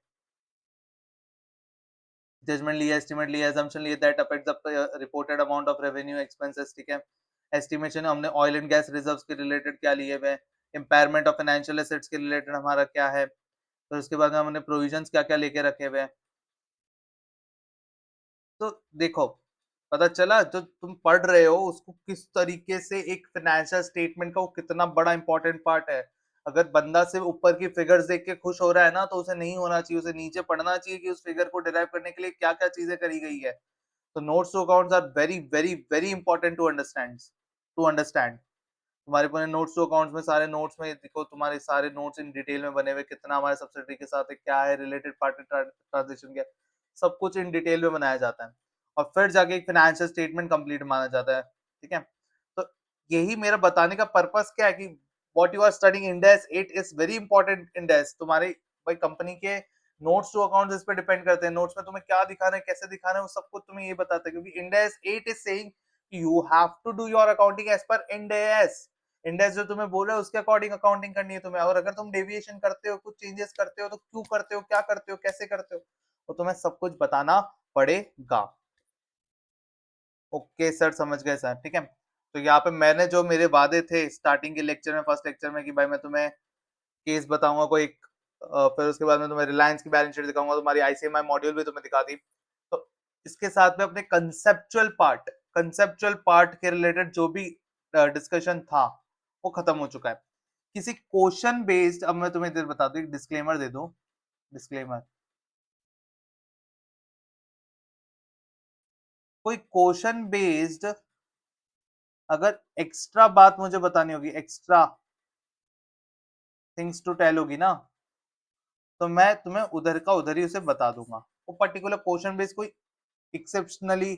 A: जजमेंट लिया, एस्टिमेट लिया, assumption लिया, that affect the reported amount of revenue expenses, ठीक है। एस्टिमेशन हमने ऑयल एंड गैस रिजर्व्स के रिलेटेड क्या लिए हुए, इम्पेयरमेंट ऑफ फाइनेंशियल एसेट्स के रिलेटेड हमारा क्या है, फिर उसके बाद में हमने प्रोविजंस क्या क्या लेके रखे हुए हैं। तो देखो, पता चला जो तुम पढ़ रहे हो उसको किस तरीके से, एक फाइनेंशियल स्टेटमेंट का वो कितना बड़ा इंपॉर्टेंट पार्ट है। अगर बंदा सिर्फ ऊपर की फिगर्स देख के खुश हो रहा है ना, तो उसे नहीं होना चाहिए, उसे नीचे पढ़ना चाहिए कि उस फिगर को डिराइव करने के लिए क्या क्या चीजें करी गई है। तो notes to accounts are very very very important to understand. तुम्हारे पूरे नोट्स टू अकाउंट्स में, सारे नोट्स में देखो, तुम्हारे सारे नोट्स इन डिटेल में बने हुए, कितना हमारे सब्सिडी के साथ है, क्या है रिलेटेड पार्टी ट्रांजेक्शन, क्या, सब कुछ इन डिटेल में बनाया जाता है और फिर जाके एक फाइनेंशियल स्टेटमेंट कंप्लीट माना जाता है, ठीक है। तो यही मेरा बताने का पर्पस क्या है कि what you are studying, Ind AS 8 is very important. Ind AS तुम्हारे भाई कंपनी के नोट्स टू अकाउंट्स इस पे डिपेंड करते हैं, नोट्स में तुम्हें क्या दिखाना है, कैसे दिखाना है, वो सब कुछ तुम्हें ये बताता है, क्योंकि Ind AS 8 is saying you have to do your accounting as per Ind AS. Index जो तुम्हें बोल रहा है उसके अकॉर्डिंग अकाउंटिंग करनी है तुम्हें, और अगर तुम डेविएशन करते हो, कुछ चेंजेस करते हो, तो क्यों करते हो, क्या करते हो, कैसे करते हो, तो तुम्हें सब कुछ बताना पड़ेगा। ओके सर, समझ गए सर, ठीक है। तो यहाँ पे मैंने जो मेरे वादे थे स्टार्टिंग के लेक्चर में, फर्स्ट लेक्चर में, कि भाई मैं तुम्हें केस बताऊंगा कोई एक, फिर उसके बाद में तुम्हें रिलायंस की बैलेंस शीट दिखाऊंगा, तुम्हारी आईसीएमआई मॉड्यूल भी तुम्हें दिखा दी। तो इसके साथ में अपने कंसेप्चुअल पार्ट के रिलेटेड जो भी डिस्कशन था वो खत्म हो चुका है। किसी क्वेश्चन बेस्ड, अब मैं तुम्हें इधर बता दूं, एक डिस्क्लेमर दे दूं, डिस्क्लेमर, कोई क्वेश्चन बेस्ड अगर एक्स्ट्रा बात मुझे बतानी होगी, एक्स्ट्रा थिंग्स टू टेल होगी ना, तो मैं तुम्हें उधर का उधर ही उसे बता दूंगा। वो पर्टिकुलर क्वेश्चन बेस्ड कोई एक्सेप्शनली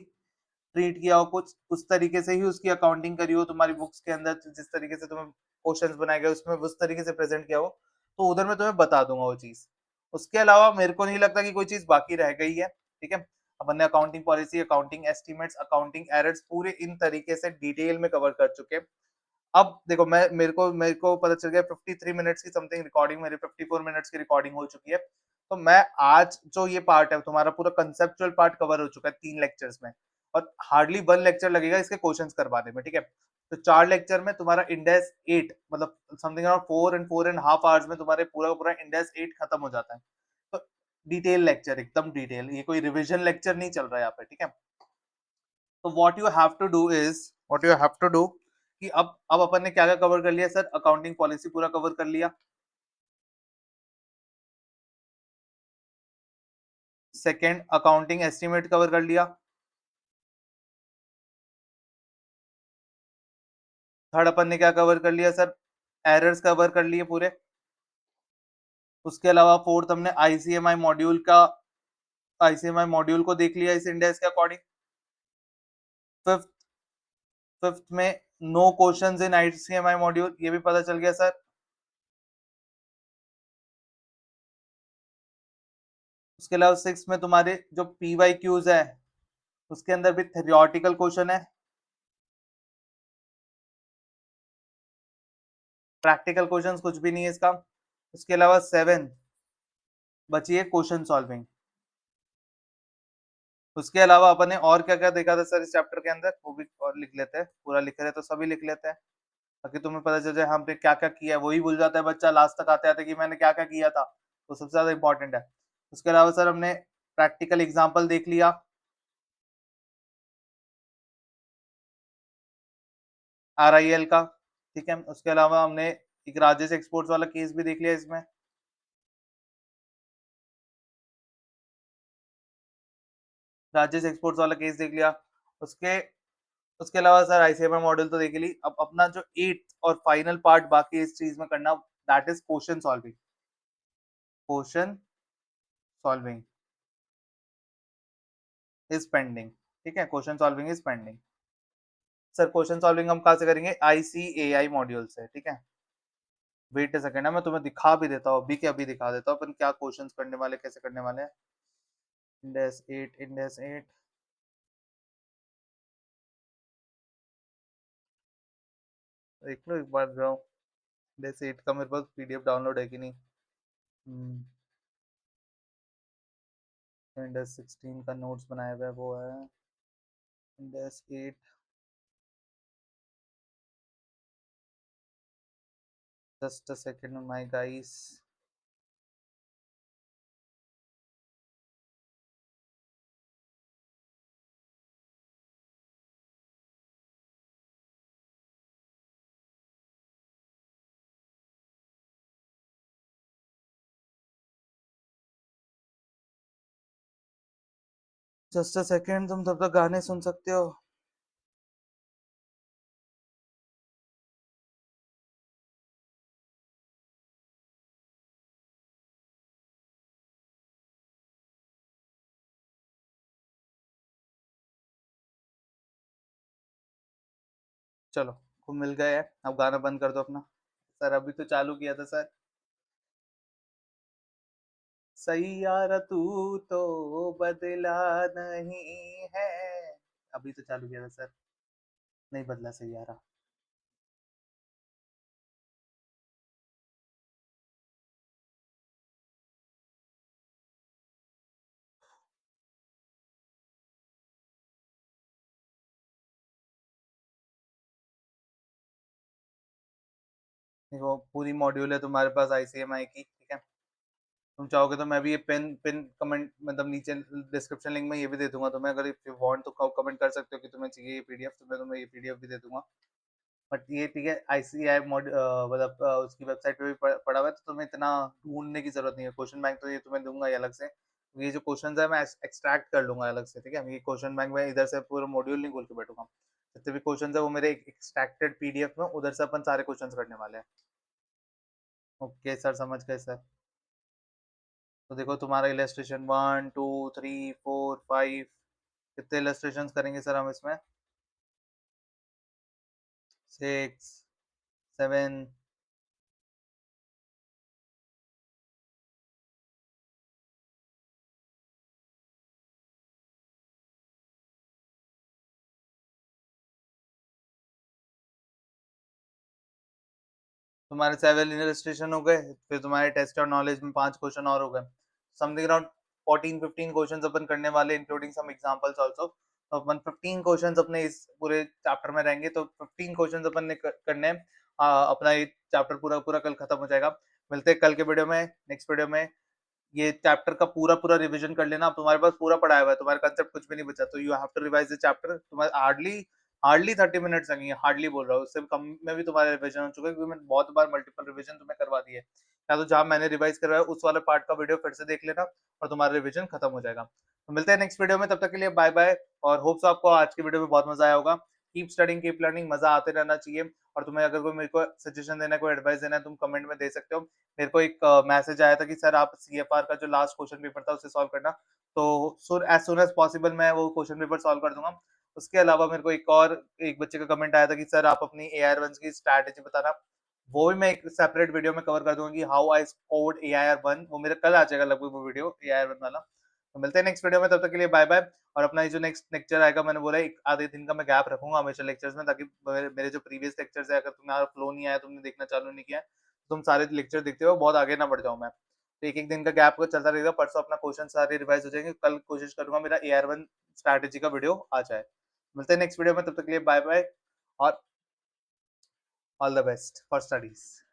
A: ट्रीट किया हो, कुछ उस तरीके से ही उसकी अकाउंटिंग करी हो तुम्हारी बुक्स के अंदर, जिस तरीके से तुम्हें क्वेश्चंस बनाए गए उसमें उस तरीके से प्रेजेंट किया हो, तो उधर मैं तुम्हें बता दूंगा वो चीज। उसके अलावा मेरे को नहीं लगता कि कोई चीज बाकी रह गई है, ठीक है। अपन ने accounting policy, accounting estimates, accounting errors पूरे इन तरीके से डिटेल में कवर कर चुके हैं। अब देखो, मैं मेरे को पता चल गया 53 मिनट्स की समथिंग रिकॉर्डिंग, मेरी 54 मिनट्स की रिकॉर्डिंग हो चुकी है। तो मैं आज जो ये पार्ट है तुम्हारा पूरा कंसेप्चुअल पार्ट कवर हो चुका है 3 लेक्चर्स में, और हार्डली 1 लेक्चर लगेगा इसके क्वेश्चंस करवाने में, ठीक है। तो 4 लेक्चर में तुम्हारा इंडेस 8, मतलब समथिंग अराउंड 4 and 4.5 आवर्स में तुम्हारे पूरा का पूरा इंडेस 8 खत्म हो जाता है। तो डिटेल लेक्चर, एकदम डिटेल, ये कोई रिविजन लेक्चर नहीं चल रहा है यहाँ पे, ठीक है। तो what you have to do कि अब अपन ने क्या क्या कवर कर लिया सर? अकाउंटिंग पॉलिसी पूरा कवर कर लिया, सेकंड अकाउंटिंग एस्टिमेट कवर कर लिया, थर्ड अपन ने क्या कवर कर लिया सर, एरर्स कवर कर लिए पूरे। उसके अलावा फोर्थ हमने आईसीएमआई मॉड्यूल को देख लिया इस इंडेक्स के अकॉर्डिंग। फिफ्थ फिफ्थ में know questions in ICMI module, ये भी पता चल गया सर। उसके अलावा सिक्स में तुम्हारे जो पीवाई क्यूज है उसके अंदर भी थ्योरेटिकल क्वेश्चन है, प्रैक्टिकल क्वेश्चंस कुछ भी नहीं है इसका। उसके अलावा सेवन बची है क्वेश्चन सॉल्विंग। उसके अलावा अपन ने और क्या क्या देखा था सर इस चैप्टर के अंदर, वो भी और लिख लेते हैं, पूरा लिख रहे तो सभी लिख लेते हैं ताकि तुम्हें पता चल जाए हमने क्या क्या किया है। वही भूल जाता है बच्चा लास्ट तक आते आते कि मैंने क्या क्या किया था, तो सबसे ज्यादा इंपॉर्टेंट है। उसके अलावा सर हमने प्रैक्टिकल एग्जाम्पल देख लिया RIL का, ठीक है। उसके अलावा हमने एक राजेश एक्सपोर्ट्स वाला केस भी देख लिया इसमें। राजेश एक्सपोर्ट्स वाला केस देख लिया। उसके उसके अलावा सर आईसीएमआर मॉडल तो देख ली। अब अपना जो एट और फाइनल पार्ट बाकी इस चीज में करना, that is question solving. Question solving is pending, ठीक है, question solving is pending. Sir question solving हम कहाँ से करेंगे, ICAI मॉड्यूल से, ठीक है। वेट अ सेकंड है, मैं तुम्हें दिखा भी देता हूँ, अभी के अभी दिखा देता हूँ अपन क्या क्वेश्चंस करने वाले, कैसे करने वाले हैं। इंडेस 8 देख लो एक बार जाओ। इंडेस 8 का मेरे पास PDF डाउनलोड है कि नहीं। इंडेस 16 का नोट्स बनाया हुआ है, वो है इंडेस 8। Just a second my guys. Just a second, तुम तब तक गाने सुन सकते हो। चलो को मिल गए हैं, अब गाना बंद कर दो अपना। सर अभी तो चालू किया था सर। सैयारा तू तो बदला नहीं है, अभी तो चालू किया था सर, नहीं बदला सैयारा। देखो पूरी मॉड्यूल है तुम्हारे पास ICMI की, ठीक है। तुम चाहोगे तो मैं भी ये पिन पिन कमेंट मतलब नीचे डिस्क्रिप्शन लिंक में ये भी दे दूंगा तुम्हें, अगर इफ यू वांट तो कमेंट कर सकते हो कि तुम्हें चाहिए ये PDF, तो मैं तुम्हें ये PDF भी दे दूंगा। बट ये ठीक है, ICAI मॉड मतलब उसकी वेबसाइट पे भी पड़ा हुआ है, तो तुम्हें इतना ढूंढने की जरूरत नहीं है। क्वेश्चन बैंक तो ये तुम्हें दूंगा ही अलग से, ये जो क्वेश्चन है मैं एक्सट्रैक्ट कर लूंगा अलग से, ठीक है। ये क्वेश्चन बैंक में इधर से पूरा मॉड्यूल नहीं खोल के बैठूंगा, जितने भी क्वेश्चन है वो मेरे एक्सट्रैक्टेड PDF में, उधर से अपन सारे क्वेश्चन करने वाले हैं। ओके सर, समझ गए सर। तो देखो तुम्हारा इलेस्ट्रेशन 1 2 3 4 5, कितने इलेस्ट्रेशन करेंगे सर हम इसमें, 6 7। तुम्हारे 7 इलस्ट्रेशन हो गए, फिर तुम्हारे टेस्ट और नॉलेज में 5 क्वेश्चन और हो गए। समथिंग अराउंड 14 15 क्वेश्चन अपन करने वाले, इंक्लूडिंग सम एग्जांपल्स आल्सो। तो अपन 15 क्वेश्चन अपने इस पूरे चैप्टर में रहेंगे, तो 15 क्वेश्चन अपन ने करने हैं। अपना ये चैप्टर पूरा पूरा कल खत्म हो जाएगा। मिलते हैं कल के वीडियो में, नेक्स्ट वीडियो में। ये चैप्टर का पूरा पूरा रिवीजन कर लेना, अब तुम्हारे पास पूरा पढ़ा हुआ है, तुम्हारे कंसेप्ट कुछ भी नहीं बचा, तो you have to revise the chapter. तुम्हारे हार्डली हार्डली 30 मिनट्स लगेंगे, हार्डली बोल रहा हूँ, उससे कम में भी तुम्हारा रिवीजन हो चुका है, क्योंकि मैंने बहुत बार मल्टीपल रिवीजन तुम्हें करवा दिए। या तो जहाँ मैंने रिवाइज करवाया उस वाले पार्ट का वीडियो फिर से देख लेना, और तुम्हारा रिवीजन खत्म हो जाएगा। तो मिलते हैं नेक्स्ट वीडियो में, तब तक के लिए बाय बाय। और होप्स आपको आज की वीडियो में बहुत मजा आया होगा। कीप स्टडिंग, कीप लर्निंग, मज़ा आते रहना चाहिए। और तुम्हें अगर कोई मेरे को सजेशन देना है, कोई एडवाइस देना है, तुम कमेंट में दे सकते हो। मेरे को एक मैसेज आया था कि सर आप सीएफआर का जो लास्ट क्वेश्चन पेपर था उसे सॉल्व करना, तो एज़ सून एज़ पॉसिबल मैं वो क्वेश्चन पेपर सॉल्व कर दूँगा। उसके अलावा मेरे को एक बच्चे का कमेंट आया था कि सर आप अपनी एआर-1 की स्ट्रैटेजी बताना। वो भी मैं एक सेपरेट वीडियो में कवर कर दूँगा कि हाउ आई स्कोर्ड एआर-1, वो मेरा कल आ जाएगा लगभग वो वीडियो एआर-1 वाला। तो मिलते हैं नेक्स्ट वीडियो में, तब तक के लिए बाय बाय। और अपना ये जो नेक्स्ट लेक्चर आएगा, मैंने बोला एक आधे दिन का मैं गैप रखूँगा हमेशा लेक्चर्स में, ताकि मेरे मेरे जो प्रीवियस लेक्चर्स है, अगर तुम्हारा फ्लो नहीं आया, तुमने देखना चालू नहीं किया है, तुम सारे लेक्चर देखते हो, बहुत आगे ना बढ़ जाऊँ मैं। तो एक-एक दिन का गैप चलता रहेगा, परसों अपना क्वेश्चन सारे रिवाइज़ हो जाएँगे, कल कोशिश करूँगा मेरा एआर-1 स्ट्रैटेजी का वीडियो आ जाए। मिलते हैं नेक्स्ट वीडियो में, तब तक के लिए बाय बाय और all the best for studies.